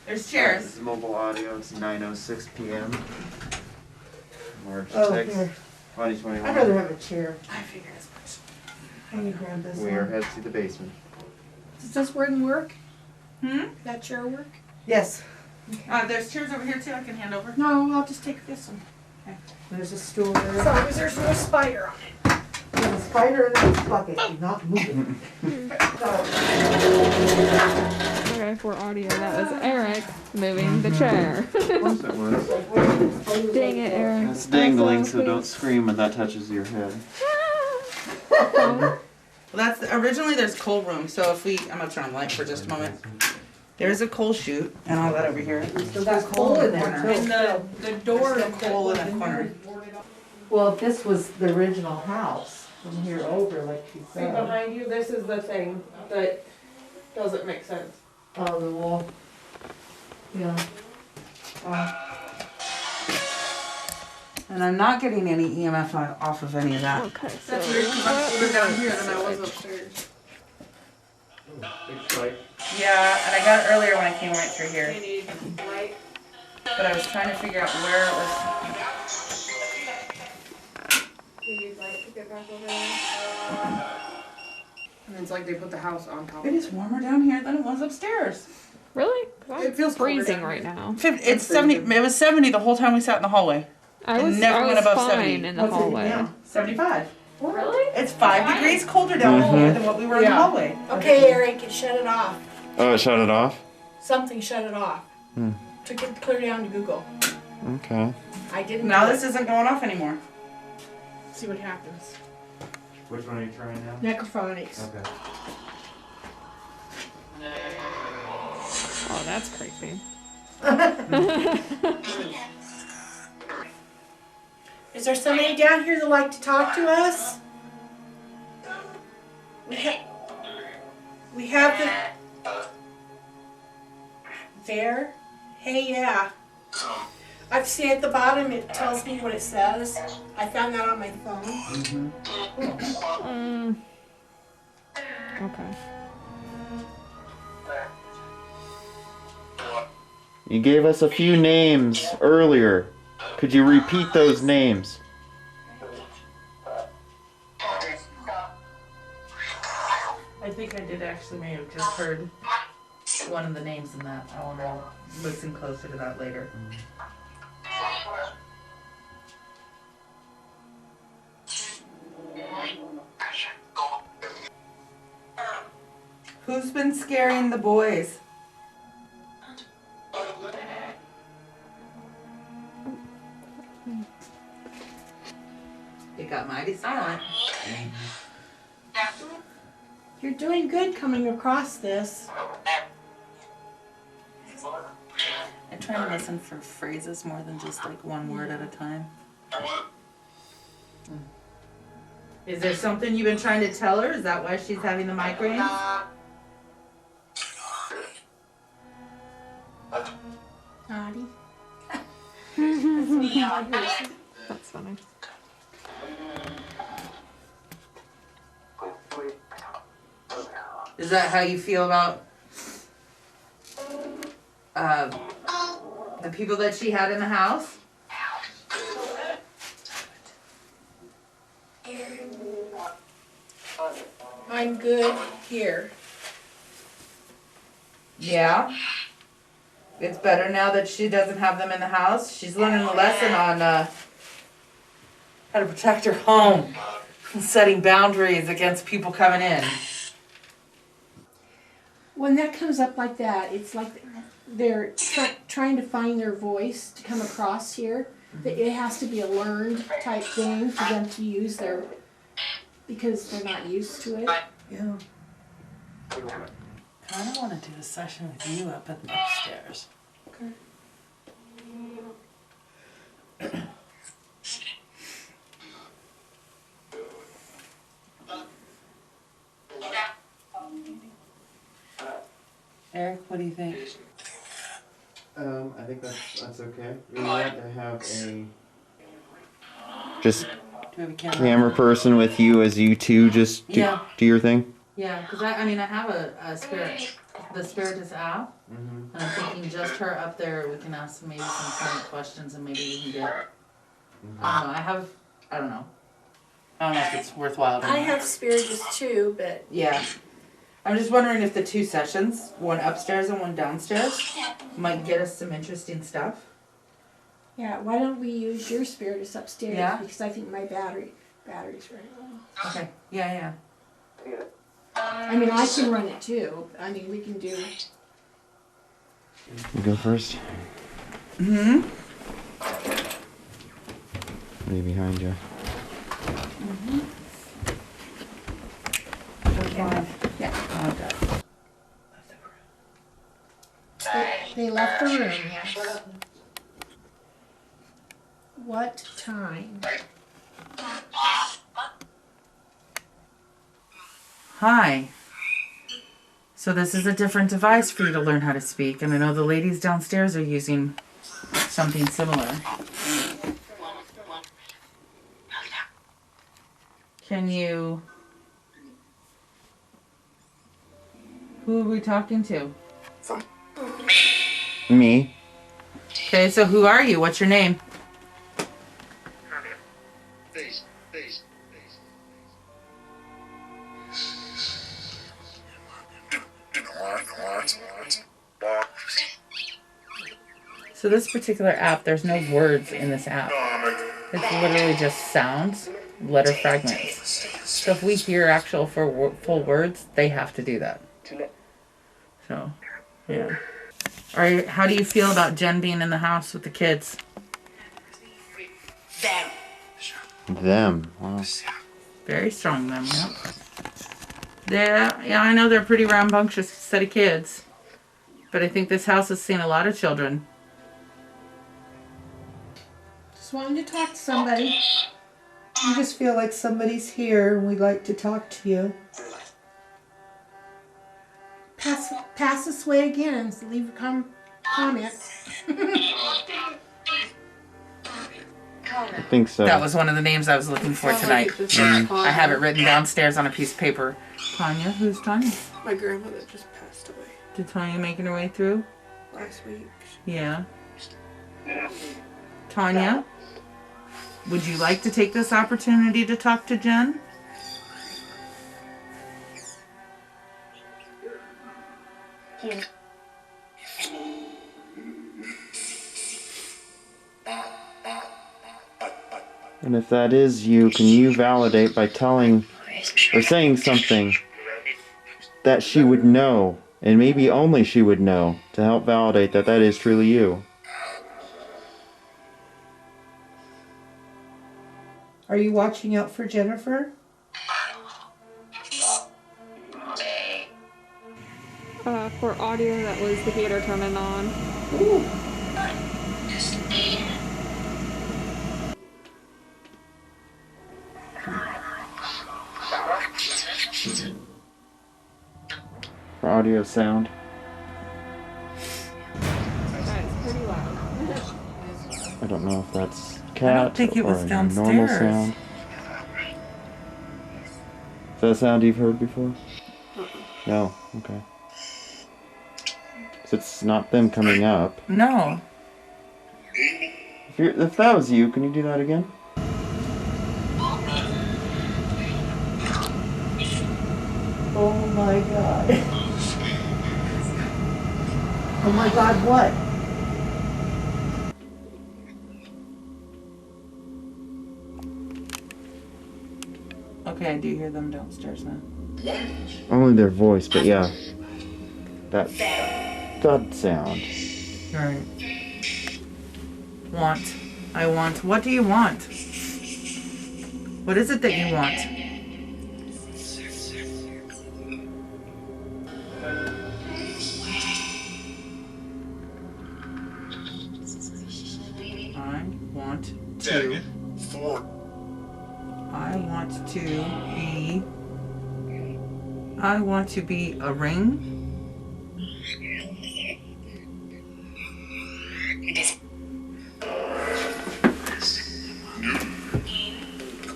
Speaker 12: There's chairs.
Speaker 8: This is mobile audio. It's 9:06 p.m. March
Speaker 16: Oh,
Speaker 8: 6th,
Speaker 16: here.
Speaker 8: 2021.
Speaker 16: I'd rather have a chair.
Speaker 12: I figured as much.
Speaker 16: I need to grab this
Speaker 8: We
Speaker 16: one.
Speaker 8: are headed to the basement.
Speaker 17: Does this one work?
Speaker 12: Hmm?
Speaker 17: That chair work?
Speaker 16: Yes.
Speaker 12: There's chairs over here too I can hand over.
Speaker 17: No, I'll just take this one.
Speaker 12: Okay.
Speaker 16: There's a stool there.
Speaker 17: As long as there's no spider on it.
Speaker 16: There's a spider in this bucket. Do not move it.
Speaker 15: Okay, for audio, that was Eric moving the chair.
Speaker 8: Of course it was.
Speaker 15: Dang it, Eric.
Speaker 8: It's dangling, so don't scream when that touches your head.
Speaker 12: Well, that's originally there's coal room. So if we, I'm gonna turn on the light for just a moment. There's a coal chute and all that over here.
Speaker 16: Still got coal in there too.
Speaker 12: And the door is coal in that corner.
Speaker 16: Well, if this was the original house from here over, like she
Speaker 6: See
Speaker 16: said.
Speaker 6: behind you, this is the thing that doesn't make sense.
Speaker 16: Oh, the wall. Yeah.
Speaker 12: And I'm not getting any EMF off of any of that.
Speaker 15: Okay, so
Speaker 6: That's weird, 'cause I'm colder down here than I was upstairs.
Speaker 14: It's like,
Speaker 12: Yeah, and I got it earlier when I came right through here.
Speaker 6: You need light.
Speaker 12: But I was trying to figure out where it was.
Speaker 6: You need light to get back over there. And it's like they put the house on top.
Speaker 12: It is warmer down here than it was upstairs.
Speaker 15: Really? 'Cause I'm
Speaker 6: It feels colder
Speaker 15: freezing
Speaker 6: down
Speaker 15: right
Speaker 6: here.
Speaker 15: now.
Speaker 12: It's 70. It was 70 the whole time we sat in the hallway.
Speaker 15: I
Speaker 12: It
Speaker 15: was,
Speaker 12: never
Speaker 15: I
Speaker 12: went
Speaker 15: was
Speaker 12: above
Speaker 15: fine
Speaker 12: 70.
Speaker 15: in the
Speaker 16: What's it
Speaker 15: hallway.
Speaker 16: now?
Speaker 12: 75.
Speaker 17: Really?
Speaker 12: It's 5 degrees colder down here than what we were in the hallway.
Speaker 17: Okay, Eric, shut it off.
Speaker 8: Oh, it shut it off?
Speaker 17: Something shut it off. Took it clear down to Google.
Speaker 8: Okay.
Speaker 17: I didn't.
Speaker 12: Now
Speaker 17: do
Speaker 12: this
Speaker 17: it.
Speaker 12: isn't going off anymore.
Speaker 17: See what happens.
Speaker 8: Which one are you trying now?
Speaker 17: Necrophonics.
Speaker 8: Okay.
Speaker 15: Oh, that's creepy.
Speaker 17: Is there somebody down here that like to talk to us? We have the there. Hey, yeah. I see at the bottom it tells me what it says. I found that on my phone.
Speaker 15: Okay.
Speaker 8: You gave us a few names earlier. Could you repeat those names?
Speaker 12: I think I did actually may have just heard one of the names in that. I want to listen closer to that later. Who's been scaring the boys? It got mighty silent.
Speaker 17: You're doing good coming across this.
Speaker 12: I try to listen for phrases more than just like one word at a time.
Speaker 11: Is there something you've been trying to tell her? Is that why she's having the migraines?
Speaker 17: Naughty.
Speaker 15: That's funny.
Speaker 11: Is that how you feel about the people that she had in the house?
Speaker 17: I'm good here.
Speaker 11: Yeah. It's better now that she doesn't have them in the house. She's learning a lesson on how to protect her home and setting boundaries against people coming in.
Speaker 17: When that comes up like that, it's like they're trying to find their voice to come across here. It has to be a learned type thing for them to use their, because they're not used to it.
Speaker 11: Yeah. I kind of want to do a session with you up at the upstairs.
Speaker 17: Okay.
Speaker 11: Eric, what do you think?
Speaker 8: I think that's okay. We want to have a just
Speaker 11: Do we have a camera?
Speaker 8: camera person with you as you two just do your thing.
Speaker 11: Yeah, because I have a spirit. The spiritist app. And I'm thinking just her up there, we can ask maybe some kind of questions and maybe we can get, I don't know, I don't know. I don't know if it's worthwhile.
Speaker 17: I have spiritists too, but
Speaker 11: Yeah. I'm just wondering if the 2 sessions, one upstairs and one downstairs, might get us some interesting stuff.
Speaker 17: yeah, why don't we use your spiritist upstairs?
Speaker 11: Yeah.
Speaker 17: Because I think my battery's very low.
Speaker 11: Okay. Yeah.
Speaker 17: I mean, I can run it too. I mean, we can do.
Speaker 8: You go first. Way behind you.
Speaker 11: Okay.
Speaker 17: Yeah.
Speaker 11: Okay.
Speaker 17: They left the room, yes. What time?
Speaker 11: Hi. So this is a different device for you to learn how to speak, and I know the ladies downstairs are using something similar. Can you... Who are we talking to?
Speaker 8: Me.
Speaker 11: Okay, so who are you? What's your name? So this particular app, there's no words in this app. It's literally just sounds, letter fragments. So if we hear actual full words, they have to do that. So, yeah. How do you feel about Jen being in the house with the kids?
Speaker 8: Them. Wow.
Speaker 11: Very strong them, yeah. Yeah, I know they're a pretty rambunctious set of kids. But I think this house has seen a lot of children.
Speaker 17: Just wanted to talk to somebody.
Speaker 16: You just feel like somebody's here and we'd like to talk to you.
Speaker 17: Pass this way again and leave a comment.
Speaker 8: I think so.
Speaker 11: That was one of the names I was looking for tonight. I have it written downstairs on a piece of paper. Tanya? Who's Tanya?
Speaker 18: My grandmother just passed away
Speaker 11: Did Tanya making her way through?
Speaker 18: last week.
Speaker 11: Yeah. Tanya? Would you like to take this opportunity to talk to Jen?
Speaker 8: And if that is you, can you validate by telling or saying something that she would know, and maybe only she would know, to help validate that that is truly you?
Speaker 16: Are you watching out for Jennifer?
Speaker 15: For audio, that was the heater turning on.
Speaker 16: Ooh.
Speaker 14: audio sound.
Speaker 15: That's pretty loud.
Speaker 14: I don't know if that's
Speaker 11: I
Speaker 14: cat
Speaker 11: don't think it
Speaker 14: or
Speaker 11: was
Speaker 14: a
Speaker 11: downstairs.
Speaker 14: normal sound. Is that a sound you've heard before? No. Okay. So it's not them coming up.
Speaker 11: No.
Speaker 14: If that was you, can you do that again?
Speaker 16: Oh my God. Oh my God, what?
Speaker 11: Okay, I do hear them downstairs now.
Speaker 14: Only their voice, but yeah. That thud sound.
Speaker 11: Right. Want. I want. What do you want? What is it that you want? I want to. I want to be a ring.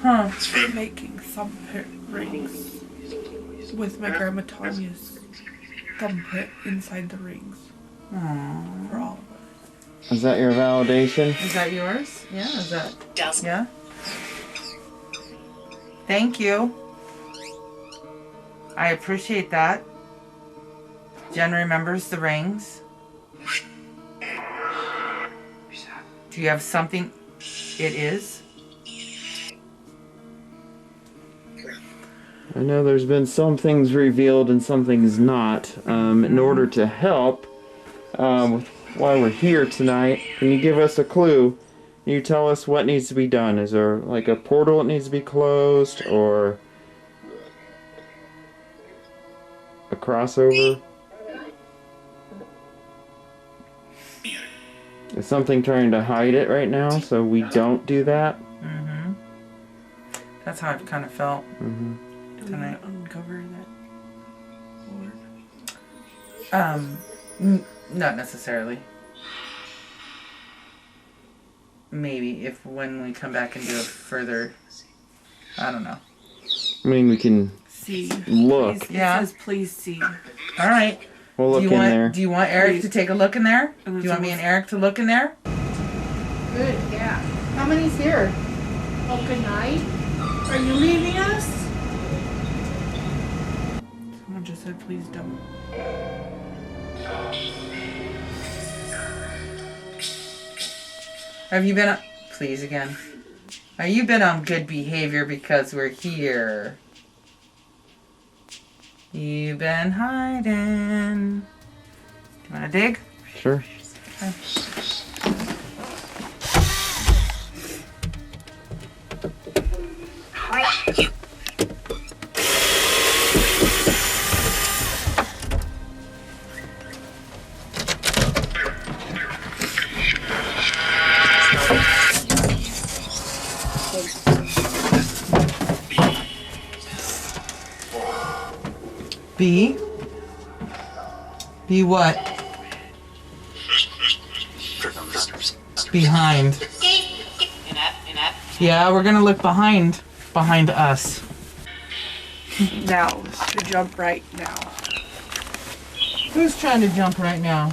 Speaker 11: Huh.
Speaker 18: Making thumbprint rings with my grandma Tanya's thumbprint inside the rings.
Speaker 11: Aww.
Speaker 18: For all of us.
Speaker 14: Is that your validation?
Speaker 11: Is that yours? Yeah, is that? Yeah. Thank you. I appreciate that. Jen remembers the rings. Do you have something it is?
Speaker 14: I know there's been some things revealed and some things not. In order to help with why we're here tonight, can you give us a clue? Can you tell us what needs to be done? Is there like a portal that needs to be closed or a crossover? Is something trying to hide it right now so we don't do that?
Speaker 11: Mm-hmm. That's how I've kind of felt tonight.
Speaker 18: Uncover that board.
Speaker 11: Not necessarily. Maybe if when we come back and do it further, I don't know.
Speaker 14: I mean, we can
Speaker 18: See.
Speaker 14: look.
Speaker 18: Please,
Speaker 11: Yeah.
Speaker 18: It says please see.
Speaker 11: All right.
Speaker 14: We'll look in there.
Speaker 11: Do you want Eric
Speaker 18: Please.
Speaker 11: to take a look in there? Do
Speaker 18: And
Speaker 11: you want me
Speaker 18: it's
Speaker 11: and Eric to look in there?
Speaker 17: Good, yeah. How many's here? Oh, good night. Are you leaving us?
Speaker 18: Someone just said please don't.
Speaker 11: Have you been on... Please again. Have you been on good behavior because we're here? You've been hiding. Do you want to dig?
Speaker 14: Sure.
Speaker 11: Okay. B? B what? Behind. Yeah, we're gonna look behind us.
Speaker 18: Now, to jump right now.
Speaker 11: Who's trying to jump right now?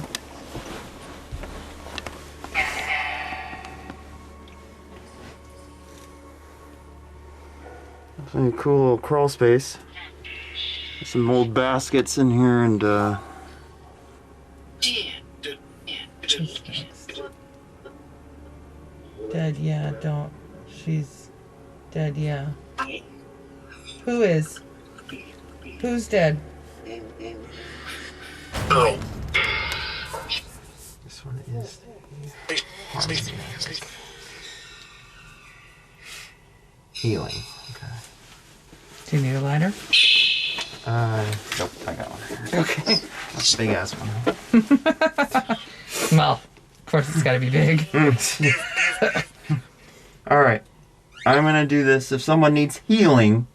Speaker 14: Definitely a cool little crawl space. Some old baskets in here and
Speaker 11: Dead, yeah, don't. She's dead, yeah. Who is? Who's dead?
Speaker 14: this one is the healing. Okay.
Speaker 11: Do you need a lighter?
Speaker 14: Nope, I got one. Okay. That's a big ass one.
Speaker 11: Well, of course it's gotta be big.
Speaker 14: Alright. I'm gonna do this. If someone needs healing,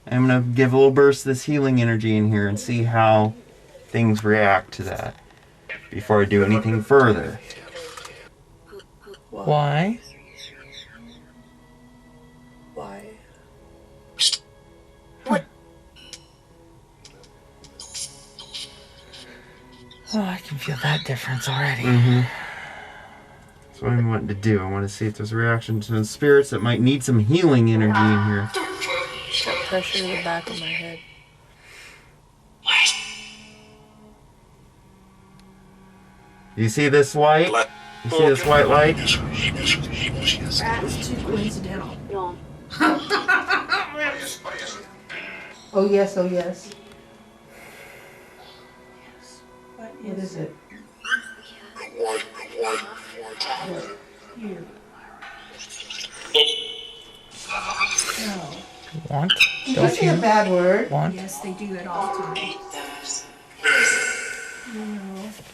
Speaker 14: I'm gonna give a little burst of this healing energy in here and see how
Speaker 1: things react to that before I do anything further.
Speaker 18: Why?
Speaker 9: Why?
Speaker 18: Oh, I can feel that difference already.
Speaker 1: That's what I'm wanting to do. I want to see if there's a reaction to the spirits that might need some healing energy in here.
Speaker 18: Got pressure in the back of my head.
Speaker 1: You see this light? You see this white light?
Speaker 17: That's too coincidental.
Speaker 16: Oh yes, oh yes.
Speaker 17: What is it? Here. No.
Speaker 18: Want?
Speaker 16: Don't you? A bad word.
Speaker 18: Want?
Speaker 17: Yes, they do it all the time.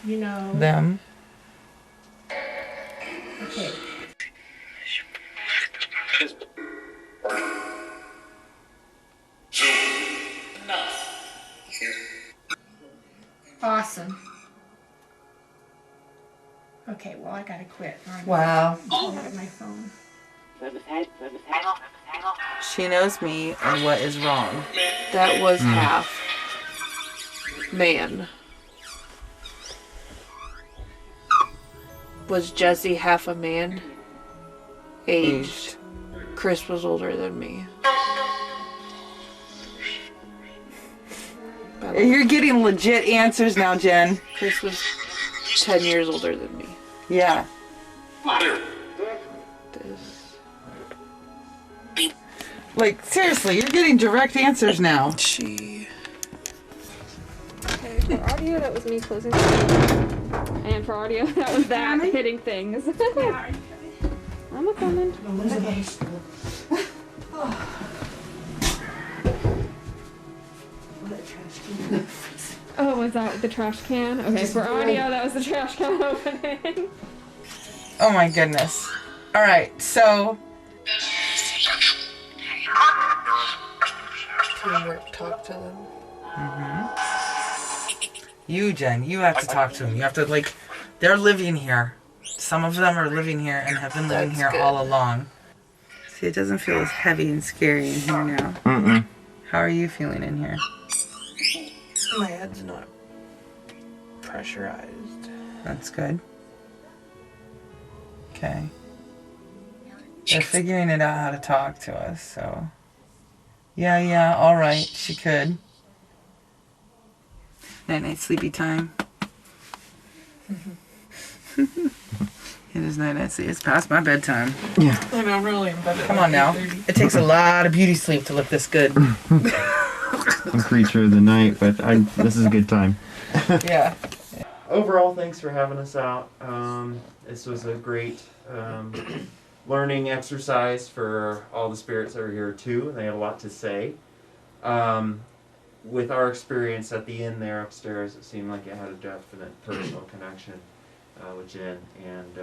Speaker 17: You know.
Speaker 18: Them.
Speaker 17: Okay. Awesome. Okay, well I gotta quit.
Speaker 12: Wow.
Speaker 17: I'm at my phone.
Speaker 12: She knows me and what is wrong.
Speaker 9: That was half man. Was Jesse half a man? Aged. Chris was older than me.
Speaker 12: You're getting legit answers now, Jen.
Speaker 9: Chris was 10 years older than me.
Speaker 12: Yeah. Like, seriously, you're getting direct answers now.
Speaker 15: Okay, for audio, that was me closing the door. And for audio, that was that hitting things. I'm a coming. Oh, was that the trash can? Okay, for audio, that was the trash can opening.
Speaker 12: Oh my goodness. Alright, so...
Speaker 9: Teamwork, talk to them.
Speaker 12: You, Jen, you have to talk to them. You have to, like... They're living here. Some of them are living here and have been living here all along. See, it doesn't feel as heavy and scary in here now. How are you feeling in here?
Speaker 18: My head's not pressurized.
Speaker 12: That's good. Okay. They're figuring it out how to talk to us, so... Yeah, alright, she could. Night-night sleepy time. It is night-night sleep. It's past my bedtime.
Speaker 1: Yeah.
Speaker 9: I know, really.
Speaker 12: Come on now. It takes a lot of beauty sleep to look this good.
Speaker 1: I'm a creature of the night, but this is a good time.
Speaker 12: Yeah.
Speaker 1: Overall, thanks for having us out. This was a great learning exercise for all the spirits that are here too. They had a lot to say. With our experience at the inn there upstairs, it seemed like it had a definite personal connection with Jen, and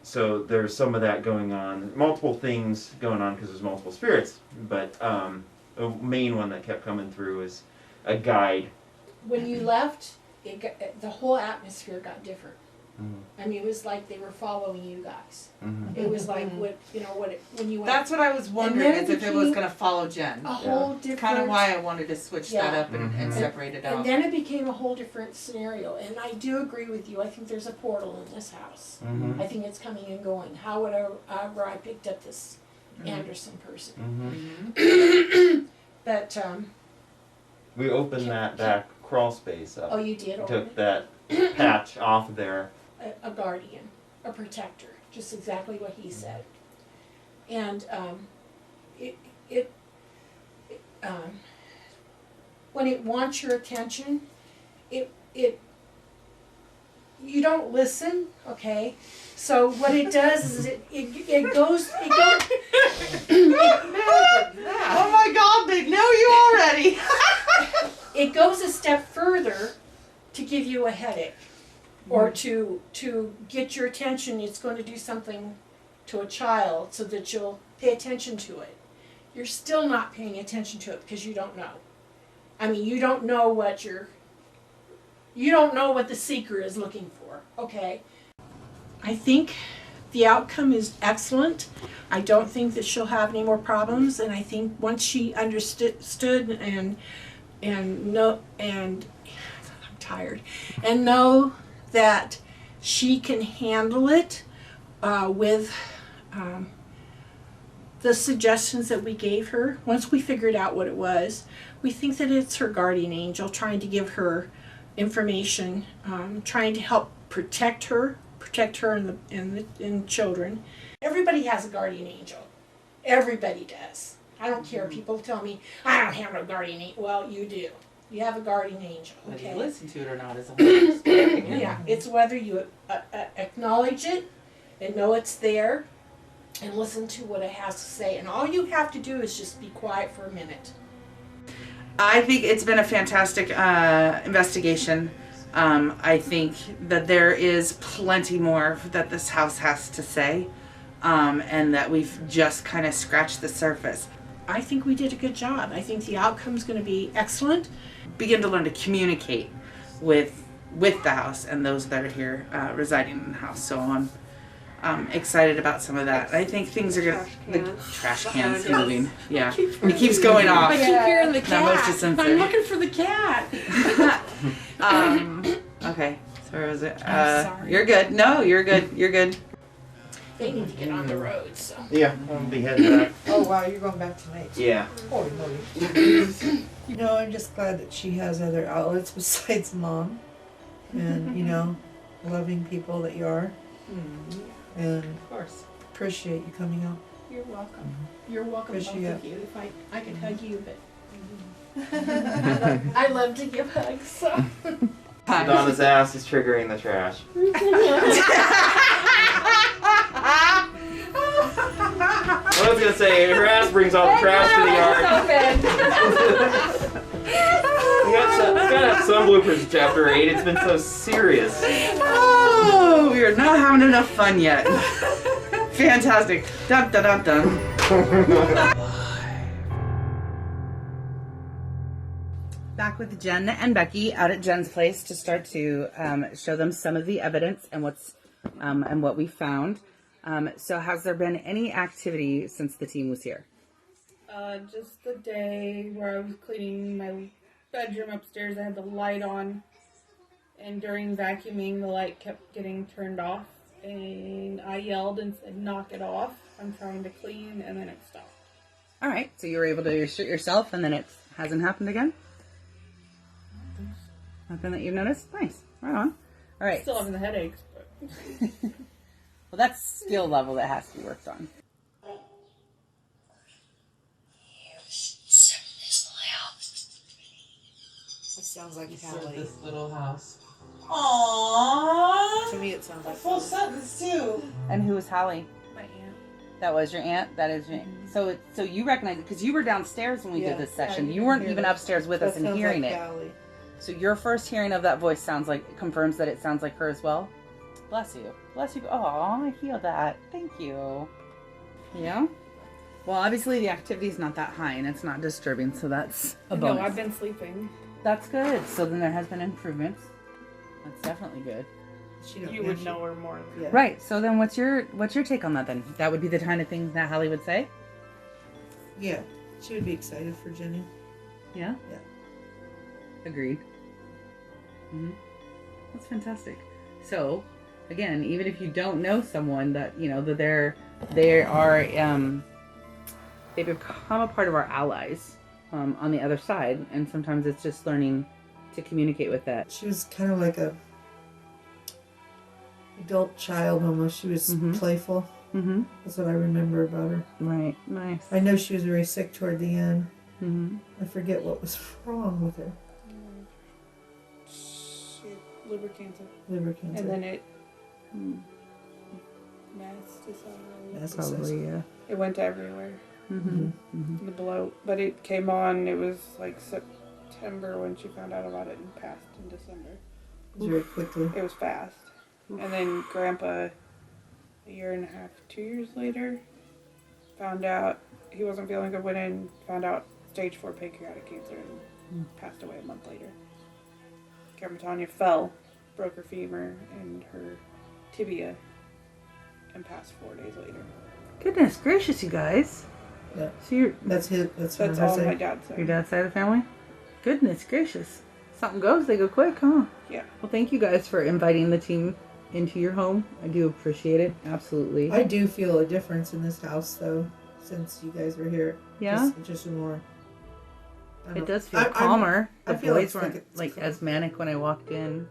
Speaker 1: so there's some of that going on. Multiple things going on because there's multiple spirits, but the main one that kept coming through is a guide.
Speaker 17: When you left, the whole atmosphere got different. I mean, it was like they were following you guys. It was like when you went.
Speaker 12: That's what I was wondering, is if it was going to follow Jen.
Speaker 17: A whole different.
Speaker 12: Kind of why I wanted to switch that up and separate it out.
Speaker 17: And then it became a whole different scenario. And I do agree with you. I think there's a portal in this house. I think it's coming and going. However I picked up this Anderson person. But
Speaker 1: we opened that back crawl space up.
Speaker 17: Oh, you did?
Speaker 1: Took that patch off there.
Speaker 17: A guardian, a protector, just exactly what he said. And when it wants your attention, you don't listen, okay? So what it does is it goes.
Speaker 12: Oh my God, they know you already.
Speaker 17: It goes a step further to give you a headache. Or to get your attention. It's going to do something to a child so that you'll pay attention to it. You're still not paying attention to it because you don't know. I mean, you don't know what you're You don't know what the seeker is looking for, okay? I think the outcome is excellent. I don't think that she'll have any more problems, and I think once she understood and know, and I'm tired, and know that she can handle it with the suggestions that we gave her. Once we figured out what it was, we think that it's her guardian angel trying to give her information, trying to help protect her and children. Everybody has a guardian angel. Everybody does. I don't care if people tell me, I don't have a guardian angel. Well, you do. You have a guardian angel,
Speaker 11: Whether
Speaker 17: okay?
Speaker 11: you listen to it or not is a whole story.
Speaker 17: Yeah, it's whether you acknowledge it and know it's there and listen to what it has to say. And all you have to do is just be quiet for a minute.
Speaker 12: I think it's been a fantastic investigation. I think that there is plenty more that this house has to say, and that we've just kind of scratched the surface.
Speaker 17: I think we did a good job. I think the outcome's going to be excellent.
Speaker 12: Begin to learn to communicate with the house and those that are here residing in the house. So I'm excited about some of that. I think things are gonna. The trash can's moving. Yeah, it keeps going off.
Speaker 17: I keep hearing the
Speaker 12: That motion
Speaker 17: cat.
Speaker 12: sensor.
Speaker 17: I'm looking for the cat.
Speaker 12: Okay. So where was it?
Speaker 17: I'm sorry.
Speaker 12: You're good. No, you're good. You're good.
Speaker 17: They need to get on the road, so.
Speaker 8: Yeah, I'll be heading back.
Speaker 16: Oh, wow, you're going back tonight?
Speaker 8: Yeah.
Speaker 16: Holy moly. You know, I'm just glad that she has other outlets besides mom. And, you know, loving people that you are. And
Speaker 17: Of course.
Speaker 16: appreciate you coming out.
Speaker 17: You're welcome. You're welcome, both
Speaker 16: Appreciate
Speaker 17: of you. If I could hug you, but I love to give hugs, so.
Speaker 14: Donna's ass is triggering the trash. I was gonna say, her ass brings all the trash to the yard. We gotta have some bloopers, chapter 8. It's been so serious.
Speaker 12: Oh, we are not having enough fun yet. Fantastic. Dun dun dun dun. Back with Jen and Becky out at Jen's place to start to show them some of the evidence and what we found. So has there been any activity since the team was here?
Speaker 18: Just the day where I was cleaning my bedroom upstairs, I had the light on, and during vacuuming, the light kept getting turned off, and I yelled and said, "Knock it off, I'm trying to clean," and then it stopped.
Speaker 12: All right, so you were able to do it yourself, and then it hasn't happened again? Nothing that you've noticed? Nice. Right on. All right.
Speaker 18: Still having the headaches, but...
Speaker 12: Well, that's skill level that has to be worked on.
Speaker 16: That sounds like
Speaker 11: Sort of
Speaker 16: Callie.
Speaker 11: this little house.
Speaker 12: Aww.
Speaker 16: To me, it sounds like
Speaker 12: Full
Speaker 16: Callie.
Speaker 12: sentence too. And who was Hallie?
Speaker 18: My aunt.
Speaker 12: That was your aunt. That is your. So you recognize it because you were downstairs when we
Speaker 16: Yeah.
Speaker 12: did this
Speaker 16: Yeah,
Speaker 12: session.
Speaker 16: you
Speaker 12: You
Speaker 16: can
Speaker 12: weren't
Speaker 16: hear
Speaker 12: even
Speaker 16: that.
Speaker 12: upstairs with
Speaker 16: That
Speaker 12: us and
Speaker 16: sounds
Speaker 12: hearing
Speaker 16: like
Speaker 12: it.
Speaker 16: Callie.
Speaker 12: So your first hearing of that voice confirms that it sounds like her as well. Bless you. Bless you. Oh, I feel that. Thank you. Yeah. Well, obviously the activity is not that high and it's not disturbing, so that's a bonus.
Speaker 18: No, I've been sleeping.
Speaker 12: That's good. So then there has been improvements. That's definitely good.
Speaker 18: You would know her more.
Speaker 16: Yeah.
Speaker 12: Right. So then what's your take on that then? That would be the kind of thing that Hallie would say?
Speaker 16: Yeah, she would be excited for Jenny.
Speaker 12: Yeah?
Speaker 16: Yeah.
Speaker 12: Agreed. That's fantastic. So, again, even if you don't know someone that, you know, that they become a part of our allies on the other side, and sometimes it's just learning to communicate with that.
Speaker 16: She was kind of like a adult child almost. She was playful.
Speaker 12: Mm-hmm.
Speaker 16: That's what I remember about her.
Speaker 12: Right. Nice.
Speaker 16: I know she was very sick toward the end.
Speaker 12: Mm-hmm.
Speaker 16: I forget what was wrong with her.
Speaker 18: Liver cancer.
Speaker 16: Liver cancer.
Speaker 18: And then it metastasized.
Speaker 12: Probably, yeah.
Speaker 18: It went everywhere.
Speaker 12: Mm-hmm. Mm-hmm.
Speaker 18: The bloat. But it came on, it was like September when she found out about it and passed in December.
Speaker 16: Very quickly.
Speaker 18: It was fast. And then Grandpa, a year and a half, 2 years later, found out he wasn't feeling good, went in, found out stage 4 pancreatic cancer and passed away a month later. Grandma Tanya fell, broke her femur and her tibia, and passed 4 days later.
Speaker 12: Goodness gracious, you guys.
Speaker 16: Yeah.
Speaker 12: So
Speaker 16: That's
Speaker 18: That's all my dad's side.
Speaker 12: your dad's side of the family? Goodness gracious. Something goes, they go quick, huh?
Speaker 18: Yeah.
Speaker 12: Well, thank you guys for inviting the team into your home. I do appreciate it. Absolutely.
Speaker 16: I do feel a difference in this house, though, since you guys were here.
Speaker 12: Yeah?
Speaker 16: Just more.
Speaker 12: It does feel calmer. The boys weren't like as manic when I walked in.